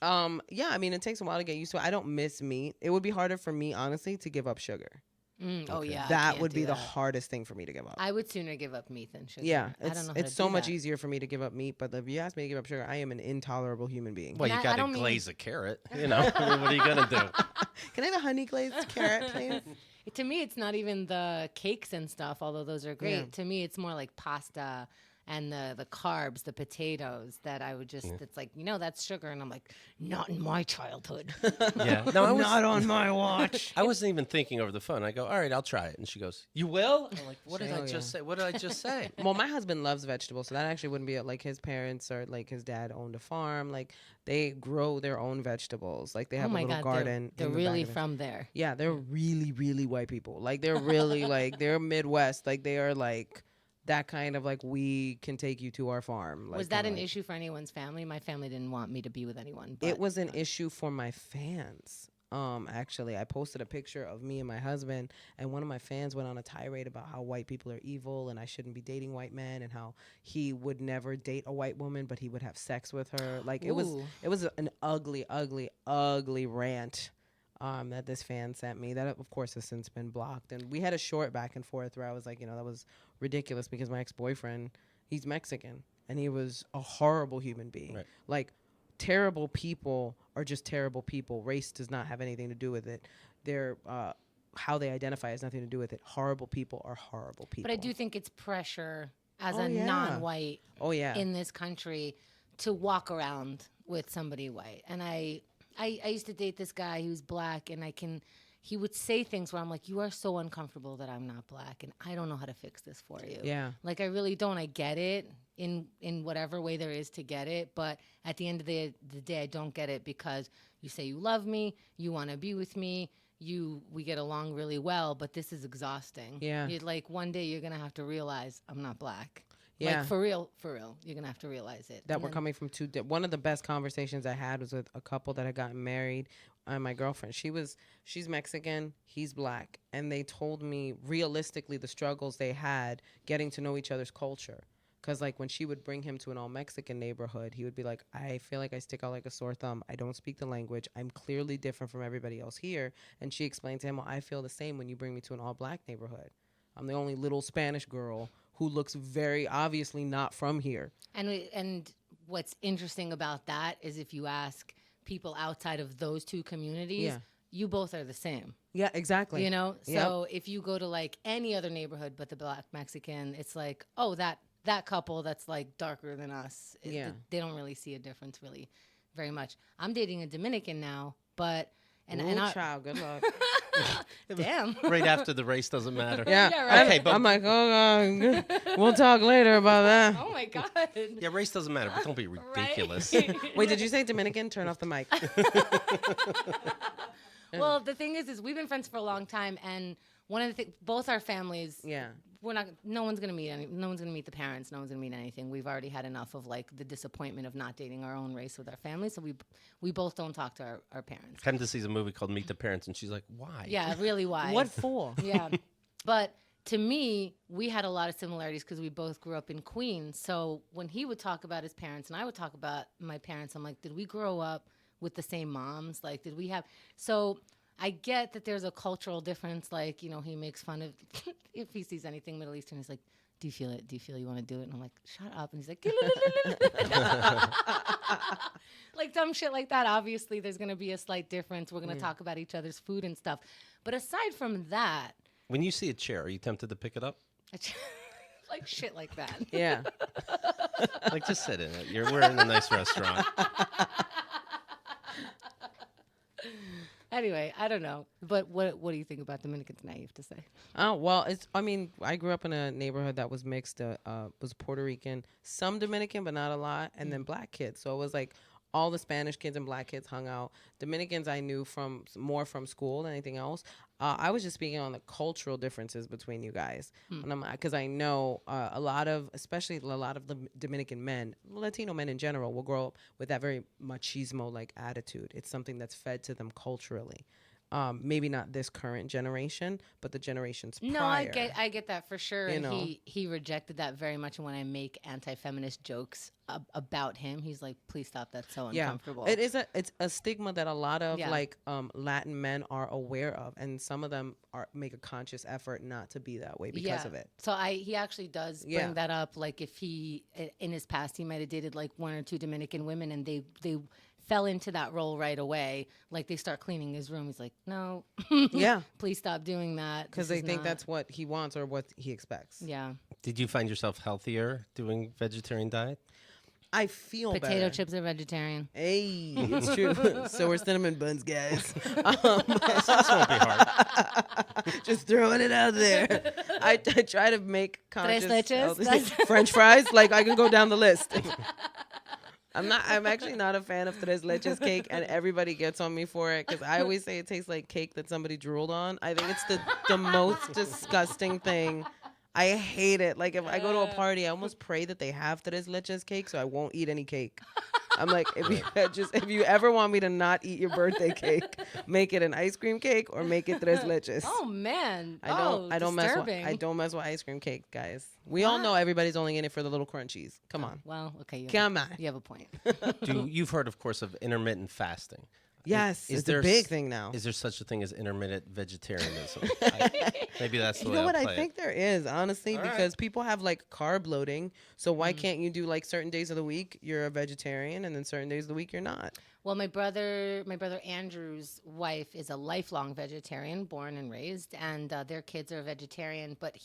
Yeah. I mean, it takes a while to get used to it. I don't miss meat. It would be harder for me, honestly, to give up sugar. Oh, yeah. I That can't would do be the that. hardest thing for me to give up. I would sooner give up meat than sugar. Yeah, I don't know how it's to so do much that. easier for me to give up meat. But if you ask me to give up sugar, I am an intolerable human being. Well, And you I got to don't mean- glaze a carrot. You know, I mean, what are you gonna do? Can I have a honey glazed carrot, please? To me, it's not even the cakes and stuff, although those are great. Yeah. To me, it's more like pasta and the carbs, the potatoes that I would just, it's like, that's sugar. And I'm like, not in my childhood. Yeah, no, I was Not on my watch. I wasn't even thinking over the phone. I go, all right, I'll try it, and she goes, you will? I'm like, what did I Oh, just yeah. say? What did I just say? Well, my husband loves vegetables, so that actually wouldn't be like his parents or like his dad owned a farm. Like they grow their own vegetables. Like they Oh have a my little God. garden. They're in the back really of it. from there. Yeah, they're really, really white people. Like they're really like they're Midwest. Like they are like that kind of like we can take you to our farm. Like, Was that kinda an like- issue for anyone's family? My family didn't want me to be with anyone. It but- was an issue for my fans. Actually, I posted a picture of me and my husband, and one of my fans went on a tirade about how white people are evil and I shouldn't be dating white men, and how he would never date a white woman, but he would have sex with her. Like it was an ugly, ugly, ugly rant. That this fan sent me that of course has since been blocked, and we had a short back and forth where I was like, that was ridiculous because my ex-boyfriend, he's Mexican and he was a horrible human being. Right. Like terrible people are just terrible people. Race does not have anything to do with it. Their how they identify has nothing to do with it. Horrible people are horrible people. But I do think it's pressure as Oh, a yeah. non-white Oh yeah. in this country to walk around with somebody white. And I used to date this guy who's black, and he would say things where I'm like, you are so uncomfortable that I'm not black, and I don't know how to fix this for you. Yeah. Like, I really don't. I get it in whatever way there is to get it, but at the end of the day, I don't get it because you say you love me, you want to be with me, we get along really well, but this is exhausting. Yeah. Like, one day you're going to have to realize I'm not black. Yeah. Like, for real, you're going to have to realize it. That we're coming from one of the best conversations I had was with a couple that had gotten married. My girlfriend, she's Mexican, he's black. And they told me realistically the struggles they had getting to know each other's culture. Because, like, when she would bring him to an all-Mexican neighborhood, he would be like, I feel like I stick out like a sore thumb. I don't speak the language. I'm clearly different from everybody else here. And she explained to him, well, I feel the same when you bring me to an all-black neighborhood. I'm the only little Spanish girl who looks very obviously not from here. And what's interesting about that is if you ask people outside of those two communities, you both are the same. Yeah, exactly. You know? So if you go to, like, any other neighborhood but the black Mexican, it's like, oh, that couple that's, like, darker than us. They don't really see a difference really very much. I'm dating a Dominican now, but... child, good luck. Damn. Right after the race doesn't matter. Yeah, right. Okay, but I'm like, oh, God. We'll talk later about that. Oh, my God. yeah, race doesn't matter, but don't be ridiculous. Wait, did you say Dominican? Turn off the mic. Well, the thing is we've been friends for a long time, and one of the things, both our families, no one's gonna meet the parents, no one's gonna meet anything. We've already had enough of, like, the disappointment of not dating our own race with our family, so we both don't talk to our parents. Kendra sees a movie called Meet the Parents, and she's like, why? Yeah, really, why? What for? Yeah, but to me, we had a lot of similarities because we both grew up in Queens. So when he would talk about his parents and I would talk about my parents, I'm like, did we grow up with the same moms? Like, did we have... So I get that there's a cultural difference. Like, you know, he makes fun of... if he sees anything Middle Eastern, he's like, do you feel it? Do you feel you want to do it? And I'm like, shut up. And he's like... like, dumb shit like that. Obviously, there's going to be a slight difference. We're going to talk about each other's food and stuff. But aside from that... When you see a chair, are you tempted to pick it up? Like shit like that. Yeah. Like, just sit in it. We're in a nice restaurant. Anyway, I don't know. But what do you think about Dominicans now, you have to say? Oh, well, I grew up in a neighborhood that was mixed, was Puerto Rican, some Dominican, but not a lot, and then black kids. So it was like all the Spanish kids and black kids hung out. Dominicans I knew more from school than anything else. I was just speaking on the cultural differences between you guys. Because I know especially a lot of the Dominican men, Latino men in general, will grow up with that very machismo-like attitude. It's something that's fed to them culturally. Maybe not this current generation, but the generations prior. No, I get that for sure. You and know? he rejected that very much. And when I make anti-feminist jokes about him, he's like, please stop. That's so uncomfortable. It's a stigma that a lot of Latin men are aware of. And some of them make a conscious effort not to be that way because of it. So he actually does bring that up. Like, if he, in his past, he might have dated like one or two Dominican women and they fell into that role right away. Like, they start cleaning his room. He's like, no, please stop doing that. Because they think that's what he wants or what he expects. Yeah. Did you find yourself healthier doing vegetarian diet? I feel better. Potato chips are vegetarian. Hey, it's true. So we're cinnamon buns, guys. This won't be hard. Just throwing it out there. I try to make conscious leches? French fries. Like, I can go down the list. I'm actually not a fan of tres leches cake, and everybody gets on me for it because I always say it tastes like cake that somebody drooled on. I think it's the most disgusting thing. I hate it. Like, if I go to a party, I almost pray that they have tres leches cake so I won't eat any cake. I'm like, if you ever want me to not eat your birthday cake, make it an ice cream cake or make it tres leches. Oh man, I don't mess with ice cream cake, guys. We all know everybody's only in it for the little crunchies. Come on. Well, okay. Come on. You have a point. You've heard, of course, of intermittent fasting. Yes, it's a big thing now. Is there such a thing as intermittent vegetarianism? Maybe that's the way You know what? I'll I play think there is, honestly, because people have like carb loading. So why can't you do like certain days of the week you're a vegetarian and then certain days of the week you're not? Well, my brother Andrew's wife is a lifelong vegetarian, born and raised, and their kids are vegetarian. But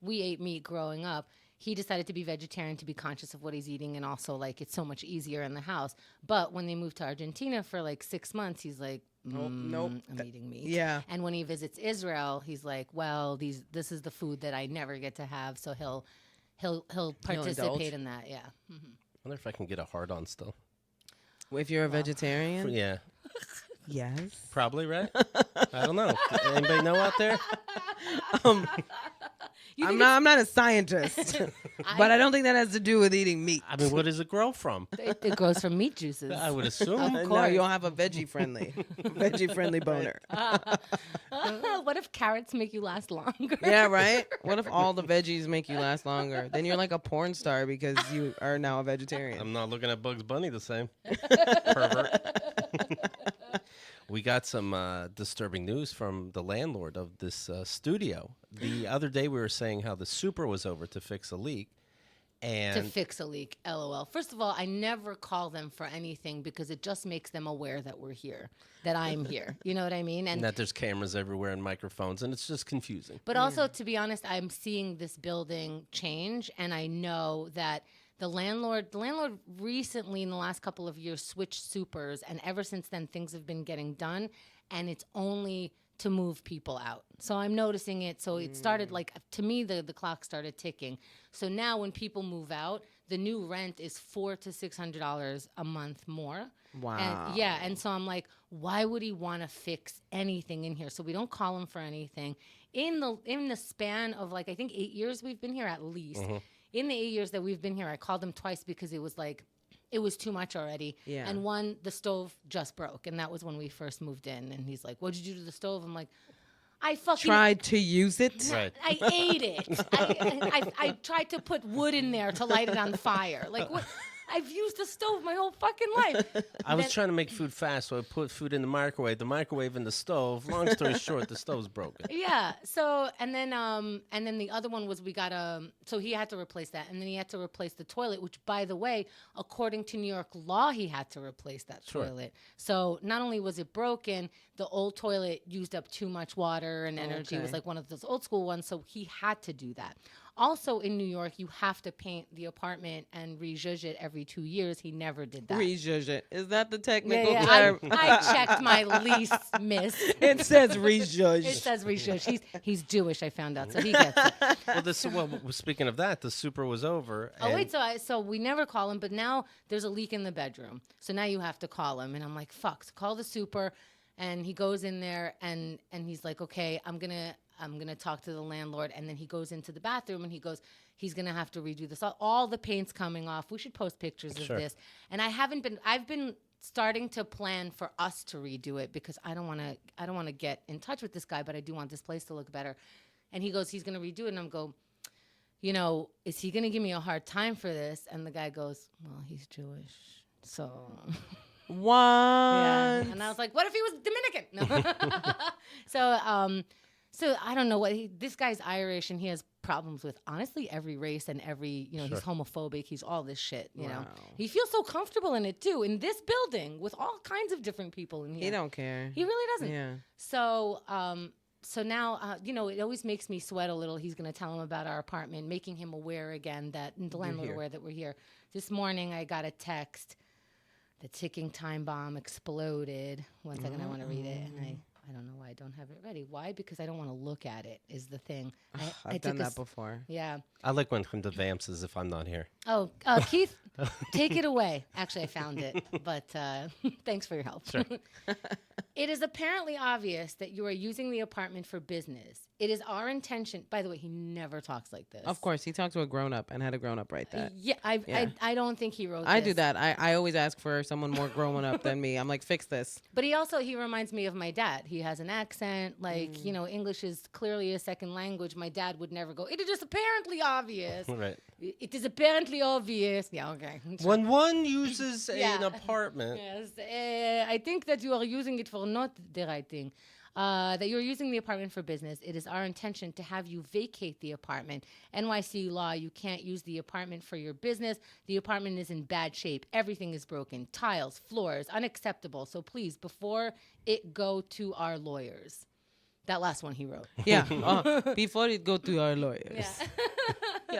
we ate meat growing up. He decided to be vegetarian to be conscious of what he's eating, and also, like, it's so much easier in the house. But when they moved to Argentina for like 6 months, he's like, Nope. I'm eating meat. Yeah. And when he visits Israel, he's like, well, this is the food that I never get to have, so he'll participate in that. Yeah. I wonder if I can get a hard on still. If you're a vegetarian? Yeah. Yes. Probably, right? I don't know. Anybody know out there? I'm not a scientist, but I don't think that has to do with eating meat. I mean, what does it grow from? It grows from meat juices. I would assume. No, you'll have a veggie friendly boner. What if carrots make you last longer? Yeah, right? What if all the veggies make you last longer? Then you're like a porn star because you are now a vegetarian. I'm not looking at Bugs Bunny the same. Pervert. We got some disturbing news from the landlord of this studio. The other day we were saying how the super was over to fix a leak. And to fix a leak, LOL. First of all, I never call them for anything because it just makes them aware that we're here, that I'm here. You know what I mean? And that there's cameras everywhere and microphones, and it's just confusing. But also, to be honest, I'm seeing this building change, and I know that the landlord recently in the last couple of years switched supers, and ever since then things have been getting done, and it's only to move people out. So I'm noticing it. So it started to me, the clock started ticking. So now when people move out, the new rent is $400 to $600 a month more. Wow. And so I'm like, why would he want to fix anything in here? So we don't call him for anything. In the span of I think 8 years we've been here at least. Mm-hmm. In the 8 years that we've been here, I called him twice because it was too much already. Yeah. And one, the stove just broke. And that was when we first moved in. And he's like, what'd you do to the stove? I'm like, I fucking tried to use it. Right. I ate it. I tried to put wood in there to light it on fire. Like, what? I've used the stove my whole fucking life. I was trying to make food fast, so I put food in the microwave in the stove. Long story short, the stove's broken. Yeah. So, and then the other one was so he had to replace that. And then he had to replace the toilet, which, by the way, according to New York law, he had to replace that toilet. So not only was it broken, the old toilet used up too much water and energy. It was like one of those old school ones. So he had to do that. Also in New York, you have to paint the apartment and re-zhuzh it every 2 years. He never did that. Re-zhuzh it. Is that the technical term? term? I checked my lease, miss. It says re-zhuzh. It says re-zhuzh. He's Jewish, I found out, so he gets it. Well, speaking of that, the super was over. So we never call him, but now there's a leak in the bedroom. So now you have to call him. And I'm like, fuck, so call the super. And he goes in there and he's like, okay, I'm gonna talk to the landlord. And then he goes into the bathroom and he's gonna have to redo this. All the paint's coming off. We should post pictures of this. And I've been starting to plan for us to redo it because I don't wanna get in touch with this guy, but I do want this place to look better. And he goes, he's gonna redo it. And I'm go, is he gonna give me a hard time for this? And the guy goes, well, he's Jewish, so. What? Yeah. And I was like, what if he was Dominican? No. So I don't know this guy's Irish and he has problems with honestly every race and every, he's homophobic. He's all this shit, you know. He feels so comfortable in it too, in this building with all kinds of different people in here. He don't care. He really doesn't. Yeah. So now, it always makes me sweat a little. He's going to tell him about our apartment, making him aware again that the landlord aware that we're here. This morning I got a text. The ticking time bomb exploded. One second, I want to read it, and I don't know why I don't have it ready. Why? Because I don't want to look at it, is the thing. I've done that before. Yeah. I like when it advances if I'm not here. Oh, Keith, take it away. Actually, I found it, but thanks for your help. Sure. It is apparently obvious that you are using the apartment for business. It is our intention. By the way, he never talks like this. Of course, he talked to a grown-up and had a grown-up write that. I don't think he wrote I this. do that. I always ask for someone more grown up than me. I'm like, fix this. But he reminds me of my dad. He has an accent. English is clearly a second language. My dad would never go, it is apparently obvious. Right. It is apparently obvious. Yeah, okay. When one uses an apartment. Yes. I think that you are using it for not the right thing. That you're using the apartment for business. It is our intention to have you vacate the apartment. NYC law, you can't use the apartment for your business. The apartment is in bad shape. Everything is broken. Tiles, floors, unacceptable. So please, before it go to our lawyers. That last one he wrote. Yeah. Before it go to our lawyers. Yeah.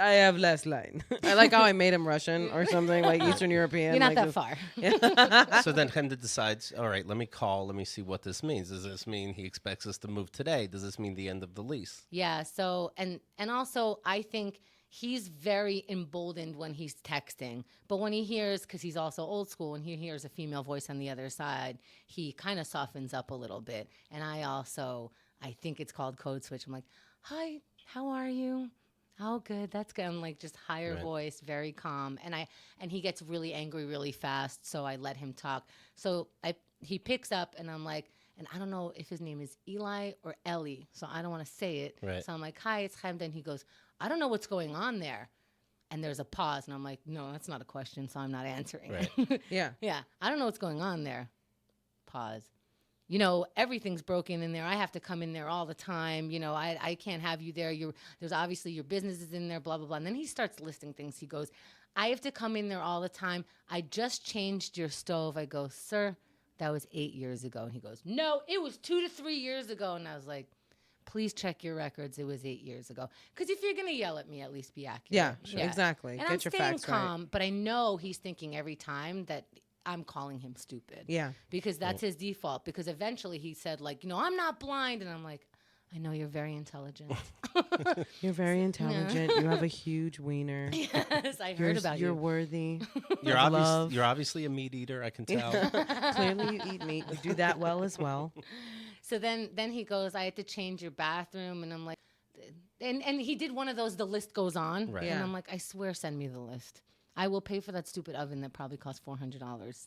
I have last line. I like how I made him Russian or something, like Eastern European. You're not like that far. So then Hemda decides, all right, let me see what this means. Does this mean he expects us to move today? Does this mean the end of the lease? Yeah. So, and also I think he's very emboldened when he's texting, but when he hears, because he's also old school, when he hears a female voice on the other side, he kind of softens up a little bit. And I think it's called code switch. I'm like, hi, how are you? Oh, good. That's good. I'm like, just higher voice, very calm. And he gets really angry really fast. So I let him talk. So he picks up and I'm like, and I don't know if his name is Eli or Ellie. So I don't want to say it. Right. So I'm like, hi, it's Hemda. And he goes, I don't know what's going on there. And there's a pause. And I'm like, no, that's not a question. So I'm not answering. Right. Yeah. Yeah. I don't know what's going on there. Pause. Everything's broken in there. I have to come in there all the time. I can't have you there. There's obviously your business is in there, blah, blah, blah. And then he starts listing things. He goes, I have to come in there all the time. I just changed your stove. I go, sir, that was 8 years ago. And he goes, no, it was 2 to 3 years ago. And I was like, please check your records. It was 8 years ago. Because if you're going to yell at me, at least be accurate. Yeah, sure. Exactly. And Get I'm your staying facts calm, right. but I know he's thinking every time that I'm calling him stupid. Yeah. Because that's his default. Because eventually he said, I'm not blind. And I'm like, I know you're very intelligent. You're very intelligent. You have a huge wiener. Yes, I heard about You're you. worthy. You're love. obviously a meat eater, I can tell. Clearly you eat meat. You do that well as well. So then he goes, I had to change your bathroom. And I'm like, and he did one of those, the list goes on. Right. And I'm like, I swear, send me the list. I will pay for that stupid oven that probably cost $400.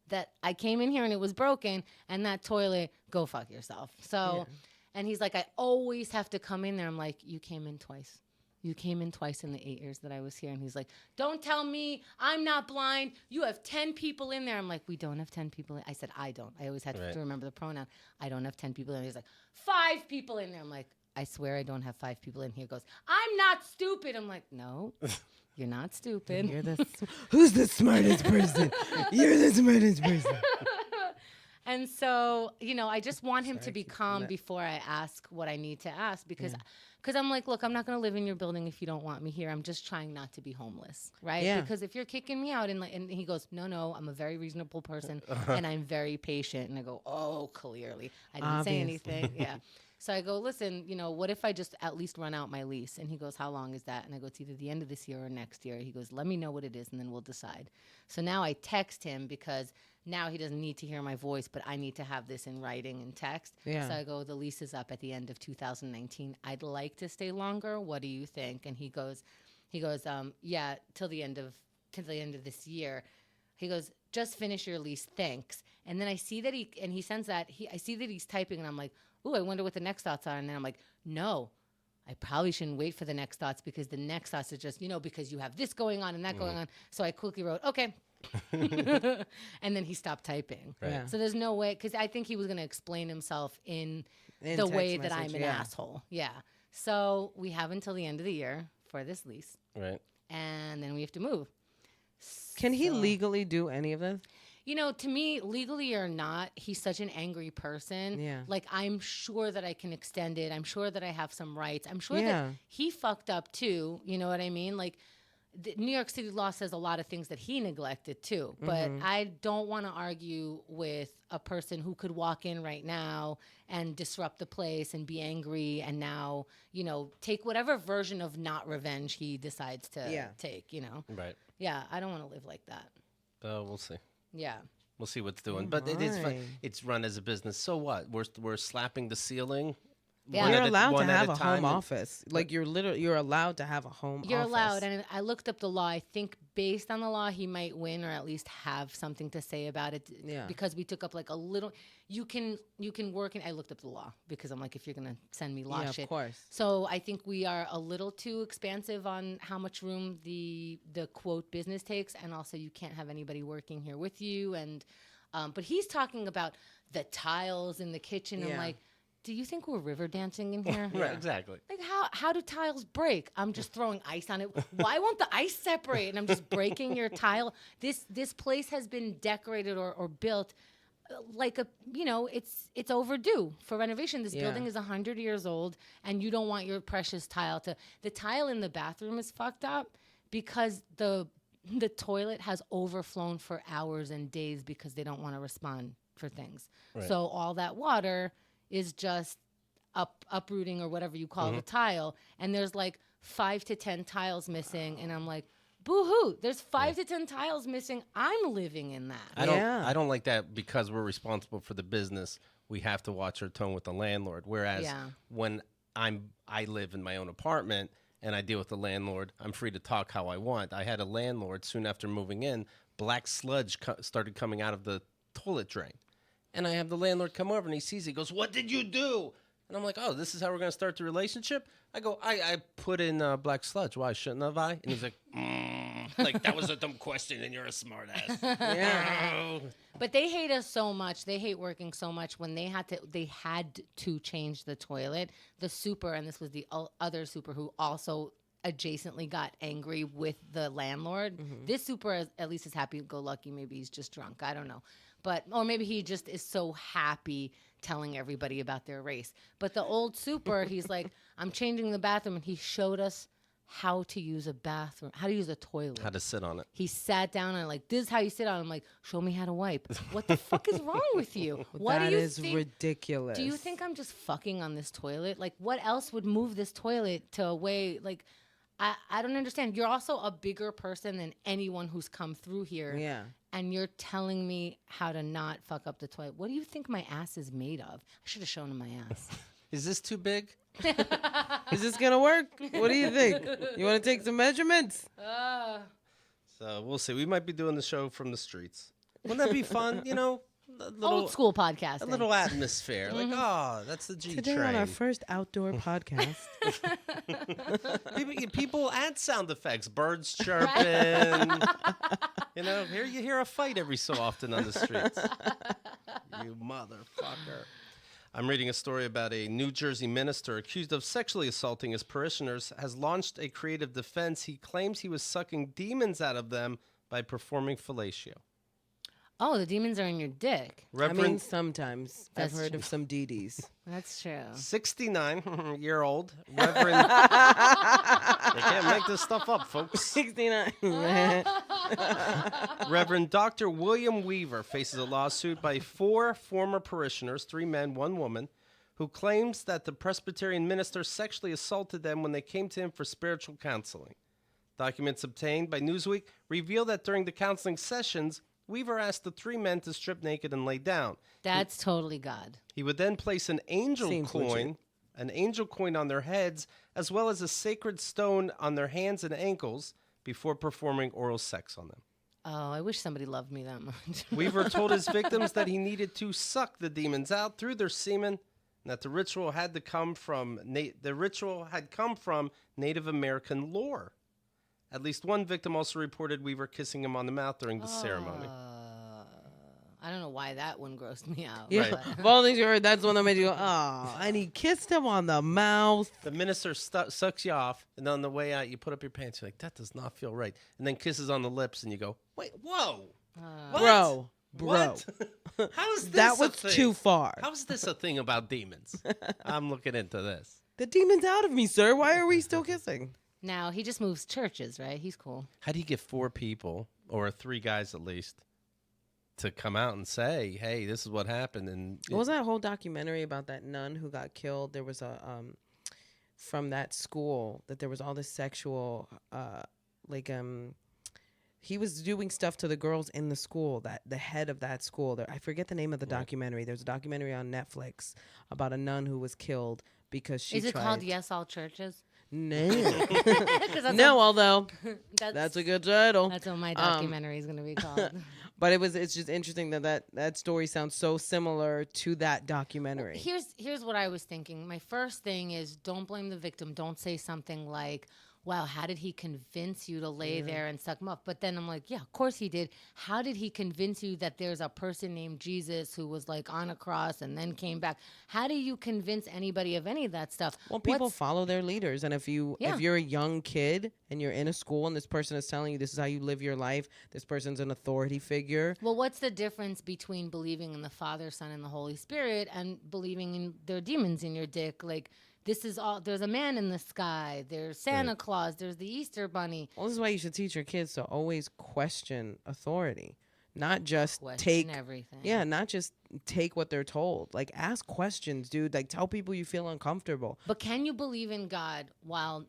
That I came in here and it was broken, and that toilet, go fuck yourself. So, and he's like, I always have to come in there. I'm like, you came in twice. You came in twice in the 8 years that I was here. And he's like, don't tell me I'm not blind. You have 10 people in there. I'm like, we don't have 10 people in. I said, I don't. I always had to remember the pronoun. I don't have 10 people in there. He's like, 5 people in there. I'm like, I swear I don't have 5 people in here. He goes, I'm not stupid. I'm like, no. You're not stupid. Who's the smartest person? You're the smartest person. And so, I just want him to be calm before I ask what I need to ask because I'm like, look, I'm not going to live in your building if you don't want me here. I'm just trying not to be homeless, right? Yeah. Because if you're kicking me out and he goes, no, I'm a very reasonable person and I'm very patient. And I go, oh, clearly. I didn't say anything. Yeah. So I go, listen, what if I just at least run out my lease? And he goes, how long is that? And I go, it's either the end of this year or next year. He goes, let me know what it is, and then we'll decide. So now I text him because now he doesn't need to hear my voice, but I need to have this in writing and text. Yeah. So I go, the lease is up at the end of 2019. I'd like to stay longer. What do you think? And he goes, yeah, till the end of this year. He goes, just finish your lease, thanks. And then I see that he sends that. I see that he's typing, and I'm like, ooh, I wonder what the next thoughts are. And then I'm like, no, I probably shouldn't wait for the next thoughts because the next thoughts are just, because you have this going on and that going on. So I quickly wrote, okay. And then he stopped typing. Right. Yeah. So there's no way, because I think he was going to explain himself in the text way that message, I'm an asshole. Yeah. So we have until the end of the year for this lease. Right. And then we have to move. Can he legally do any of this? To me, legally or not, he's such an angry person. Yeah. Like, I'm sure that I can extend it. I'm sure that I have some rights. I'm sure that he fucked up, too. You know what I mean? Like, the New York City law says a lot of things that he neglected, too. But I don't want to argue with a person who could walk in right now and disrupt the place and be angry and now, take whatever version of not revenge he decides to take, Right. Yeah, I don't want to live like that. We'll see. Yeah. We'll see what's doing. But it is fun. It's run as a business. So what? We're slapping the ceiling. Yeah. You're allowed to have a time home office. Like you're allowed to have a home office. You're allowed. And I looked up the law. I think based on the law, he might win or at least have something to say about it. Yeah. Because we took up like a little, you can work in, I looked up the law because I'm like, if you're going to send me law shit. Of course. So I think we are a little too expansive on how much room the quote business takes. And also you can't have anybody working here with you. And, but he's talking about the tiles in the kitchen. Yeah. I'm like, do you think we're river dancing in here? Right, exactly. Like, how do tiles break? I'm just throwing ice on it. Why won't the ice separate? And I'm just breaking your tile. This place has been decorated or built like it's overdue for renovation. This building is 100 years old, and you don't want your precious tile the tile in the bathroom is fucked up because the toilet has overflown for hours and days because they don't want to respond for things. Right. So all that water is just uprooting or whatever you call the tile, and there's like 5 to 10 tiles missing, and I'm like, boo-hoo, there's 5 to 10 tiles missing. I'm living in that. I don't like that because we're responsible for the business. We have to watch our tone with the landlord. Whereas when I live in my own apartment and I deal with the landlord, I'm free to talk how I want. I had a landlord soon after moving in, black sludge started coming out of the toilet drain. And I have the landlord come over and he sees it. He goes, "What did you do?" And I'm like, "Oh, this is how we're going to start the relationship?" I go, I put in black sludge. Why shouldn't have I? And he's like, like, that was a dumb question and you're a smart ass. Yeah. But they hate us so much. They hate working so much when they had to change the toilet. The super, and this was the other super who also adjacently got angry with the landlord. Mm-hmm. This super at least is happy-go-lucky. Maybe he's just drunk. I don't know. Or maybe he just is so happy telling everybody about their race. But the old super, he's like, "I'm changing the bathroom," and he showed us how to use a bathroom, how to use a toilet. How to sit on it. He sat down and like, "This is how you sit on it." I'm like, "Show me how to wipe." What the fuck is wrong with you? What that do you is think? Ridiculous. Do you think I'm just fucking on this toilet? Like, what else would move this toilet to a way, like, I don't understand. You're also a bigger person than anyone who's come through here. Yeah. And you're telling me how to not fuck up the toilet. What do you think my ass is made of? I should have shown him my ass. Is this too big? Is this going to work? What do you think? You want to take some measurements? So we'll see. We might be doing the show from the streets. Wouldn't that be fun? You know? Old school podcast. A little atmosphere. Like, that's the G Today train. on our first outdoor podcast. People add sound effects. Birds chirping. You know, you hear a fight every so often on the streets. You motherfucker. I'm reading a story about a New Jersey minister accused of sexually assaulting his parishioners has launched a creative defense. He claims he was sucking demons out of them by performing fellatio. Oh, the demons are in your dick. Reverend, I mean, sometimes. I've heard of some DDs. That's true. 69-year-old Reverend. You can't make this stuff up, folks. 69. Reverend Dr. William Weaver faces a lawsuit by 4 former parishioners, 3 men, 1 woman, who claims that the Presbyterian minister sexually assaulted them when they came to him for spiritual counseling. Documents obtained by Newsweek reveal that during the counseling sessions, Weaver asked the 3 men to strip naked and lay down. That's totally God. He would then place an angel coin on their heads, as well as a sacred stone on their hands and ankles before performing oral sex on them. Oh, I wish somebody loved me that much. Weaver told his victims that he needed to suck the demons out through their semen, and that the ritual had come from Native American lore. At least one victim also reported Weaver kissing him on the mouth during the ceremony. I don't know why that one grossed me out. Yeah, of all things you heard, that's one that made you go, "Oh," and he kissed him on the mouth. The minister sucks you off, and on the way out, you put up your pants. You're like, "That does not feel right." And then kisses on the lips, and you go, "Wait, whoa. Bro. What? How is this that was a thing? too far. How is this a thing about demons? I'm looking into this. The demon's out of me, sir. Why are we still kissing? Now, he just moves churches, right? He's cool. How do you get 4 people, or 3 guys at least, to come out and say, "Hey, this is what happened"? And what was that whole documentary about that nun who got killed? There was a from that school that there was all this sexual he was doing stuff to the girls in the school, that the head of that school. I forget the name of the documentary. There's a documentary on Netflix about a nun who was killed because she Is it called Yes All Churches? No. No, although that's a good title. That's what my documentary is going to be called. But it's just interesting that story sounds so similar to that documentary. Here's what I was thinking. My first thing is, don't blame the victim. Don't say something like, wow, how did he convince you to lay there and suck him up? But then I'm like, yeah, of course he did. How did he convince you that there's a person named Jesus who was like on a cross and then came back? How do you convince anybody of any of that stuff? Well, people follow their leaders, and if you're a young kid and you're in a school and this person is telling you this is how you live your life, this person's an authority figure. Well, what's the difference between believing in the Father, Son, and the Holy Spirit and believing in there are demons in your dick? Like, this is all, there's a man in the sky, there's Santa Claus, there's the Easter Bunny. Well, this is why you should teach your kids to always question authority, not just question everything. Yeah, not just take what they're told. Like, ask questions, dude. Like, tell people you feel uncomfortable. But can you believe in God while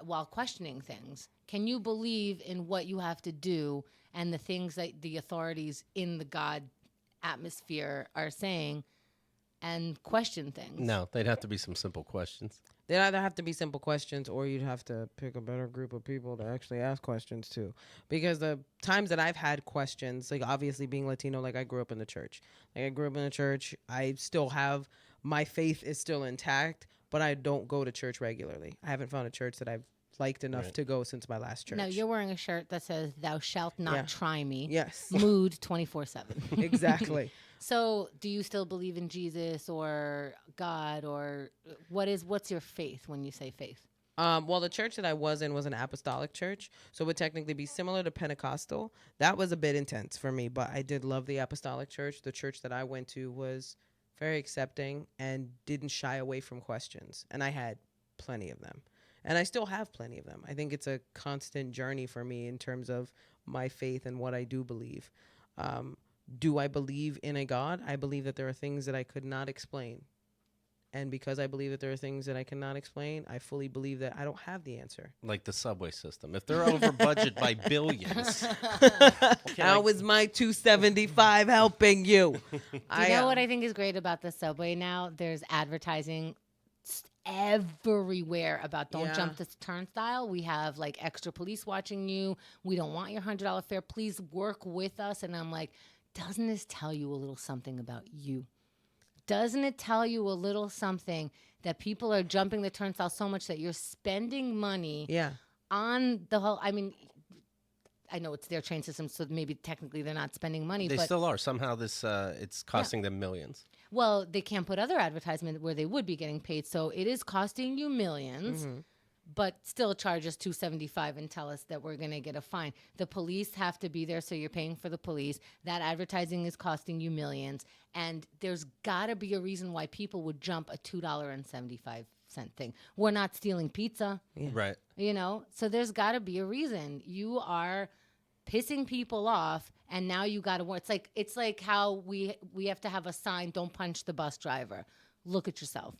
while questioning things? Can you believe in what you have to do and the things that the authorities in the God atmosphere are saying and question things? No, they'd have to be some simple questions. They'd either have to be simple questions or you'd have to pick a better group of people to actually ask questions to. Because the times that I've had questions, like obviously being Latino, like I grew up in the church. Like I grew up in the church. I still have, my faith is still intact, but I don't go to church regularly. I haven't found a church that I've liked enough to go since my last church. No, you're wearing a shirt that says, "Thou shalt not try me." Yes. Mood 24/7. Exactly. So, do you still believe in Jesus or God, or what's your faith when you say faith? Well, the church that I was in was an apostolic church, so it would technically be similar to Pentecostal. That was a bit intense for me, but I did love the apostolic church. The church that I went to was very accepting and didn't shy away from questions, and I had plenty of them. And I still have plenty of them. I think it's a constant journey for me in terms of my faith and what I do believe. Do I believe in a God? I believe that there are things that I could not explain. And because I believe that there are things that I cannot explain, I fully believe that I don't have the answer. Like the subway system. If they're over budget by billions. How is my $2.75 helping you? Do you know what I think is great about the subway now? There's advertising everywhere about don't jump this turnstile. We have like extra police watching you. We don't want your $100 fare. Please work with us. And I'm like, doesn't this tell you a little something about you? Doesn't it tell you a little something that people are jumping the turnstile so much that you're spending money on the whole? I mean, I know it's their train system, so maybe technically they're not spending money. They still are. Somehow this it's costing them millions. Well, they can't put other advertisement where they would be getting paid, so it is costing you millions, but still charge us $2.75 and tell us that we're going to get a fine. The police have to be there, so you're paying for the police. That advertising is costing you millions, and there's got to be a reason why people would jump a $2.75 thing. We're not stealing pizza. Right. You know? So there's got to be a reason. You are pissing people off, and now you got to work. It's like how we have to have a sign, don't punch the bus driver. Look at yourself.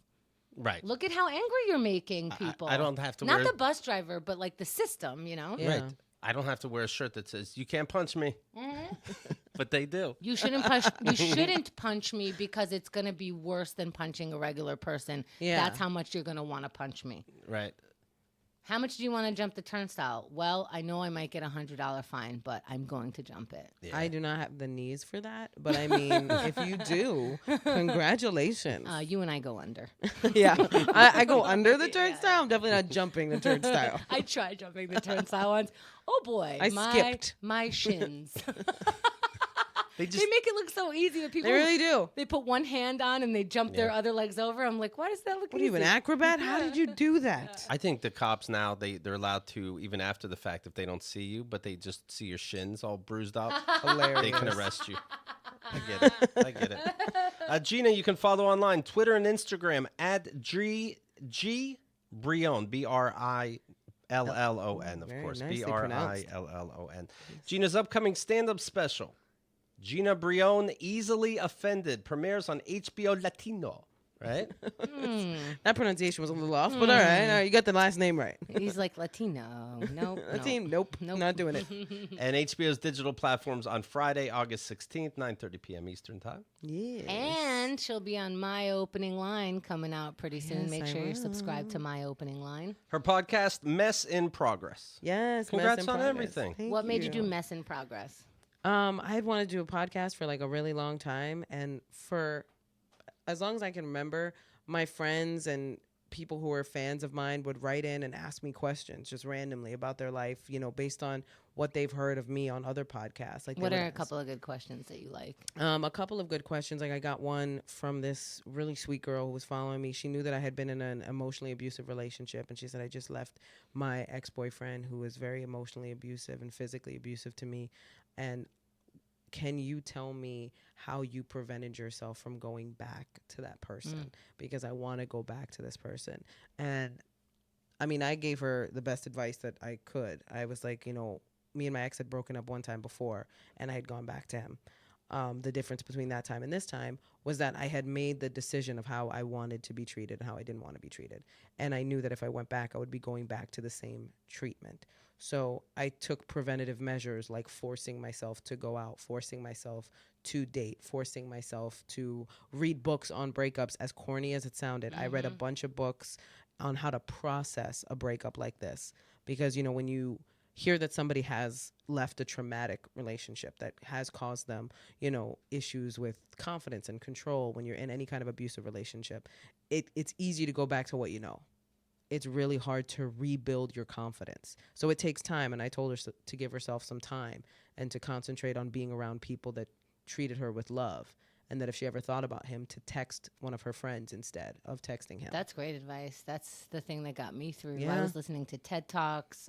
Right. Look at how angry you're making people. I don't have to Not the bus driver, but like the system, you know? Yeah. Right. I don't have to wear a shirt that says, "You can't punch me." But they do. You shouldn't punch me because it's going to be worse than punching a regular person. Yeah. That's how much you're going to want to punch me. Right. How much do you want to jump the turnstile? Well, I know I might get a $100 fine, but I'm going to jump it. Yeah. I do not have the knees for that, but I mean, if you do, congratulations. You and I go under. Yeah, I go under the turnstile. I'm definitely not jumping the turnstile. I tried jumping the turnstile once. Oh boy, I skipped. My shins. They They make it look so easy. People, They really do. They put one hand on and they jump their other legs over. I'm like, why does that look What easy? are you, an acrobat? How did you do that? I think the cops now, they're allowed to, even after the fact, if they don't see you, but they just see your shins all bruised up, Hilarious. they can arrest you. I get it. Gina, you can follow online, Twitter and Instagram at G Brillon, Brillon, of Very course, nicely pronounced. Brillon. Gina's upcoming stand-up special, Jeana Brillon, Easily Offended, premieres on HBO Latino. Right? That pronunciation was a little off, but all right, you got the last name right. He's like Latino. Nope. Nope, not doing it. And HBO's digital platforms on Friday, August 16th, 9:30 p.m. Eastern Time. Yeah. And she'll be on My Opening Line coming out pretty soon. Yes, Make I sure you're will. subscribed to My Opening Line. Her podcast, Mess in Progress. Yes. Congrats Mess in on progress. everything. Thank What made you do Mess in Progress? I had wanted to do a podcast for like a really long time, and for as long as I can remember, my friends and people who are fans of mine would write in and ask me questions just randomly about their life, you know, based on what they've heard of me on other podcasts. Like, what are a couple of good questions that you like? A couple of good questions. Like, I got one from this really sweet girl who was following me. She knew that I had been in an emotionally abusive relationship, and she said, I just left my ex-boyfriend who was very emotionally abusive and physically abusive to me. And can you tell me how you prevented yourself from going back to that person? Because I want to go back to this person. And I mean, I gave her the best advice that I could. I was like, you know, me and my ex had broken up one time before, and I had gone back to him. The difference between that time and this time was that I had made the decision of how I wanted to be treated and how I didn't want to be treated. And I knew that if I went back, I would be going back to the same treatment. So I took preventative measures like forcing myself to go out, forcing myself to date, forcing myself to read books on breakups. As corny as it sounded, I read a bunch of books on how to process a breakup like this. Because, you know, when you hear that somebody has left a traumatic relationship that has caused them, you know, issues with confidence and control when you're in any kind of abusive relationship, it's easy to go back to what you know. It's really hard to rebuild your confidence. So it takes time. And I told her to give herself some time and to concentrate on being around people that treated her with love. And that if she ever thought about him, to text one of her friends instead of texting him. That's great advice. That's the thing that got me through. Yeah. I was listening to TED Talks.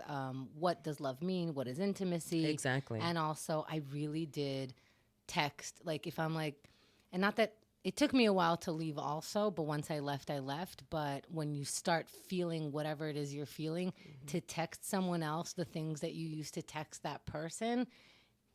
What does love mean? What is intimacy? Exactly. And also, I really did text. Like, if I'm like, and not that it took me a while to leave also, but once I left, I left. But when you start feeling whatever it is you're feeling, to text someone else the things that you used to text that person,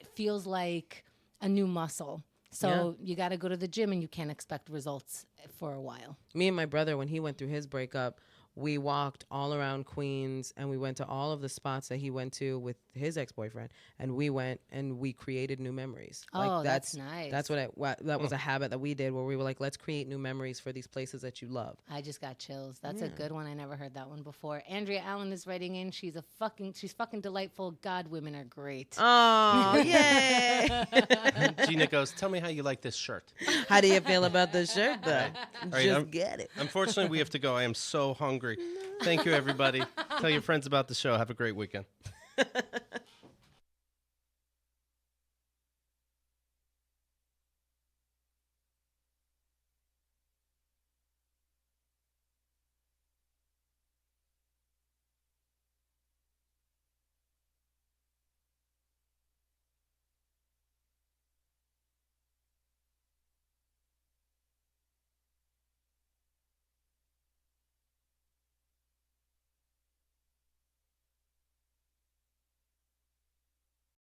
it feels like a new muscle. So you got to go to the gym, and you can't expect results for a while. Me and my brother, when he went through his breakup, we walked all around Queens, and we went to all of the spots that he went to with his ex-boyfriend, and we went and we created new memories. Oh, that's nice. That's that was a habit that we did, where we were like, let's create new memories for these places that you love. I just got chills. That's a good one. I never heard that one before. Andrea Allen is writing in. She's fucking delightful. God, women are great. Oh, yay! Gina goes, tell me how you like this shirt. How do you feel about the shirt, though? Right, Just get it. Unfortunately, we have to go. I am so hungry. Thank you, everybody. Tell your friends about the show. Have a great weekend.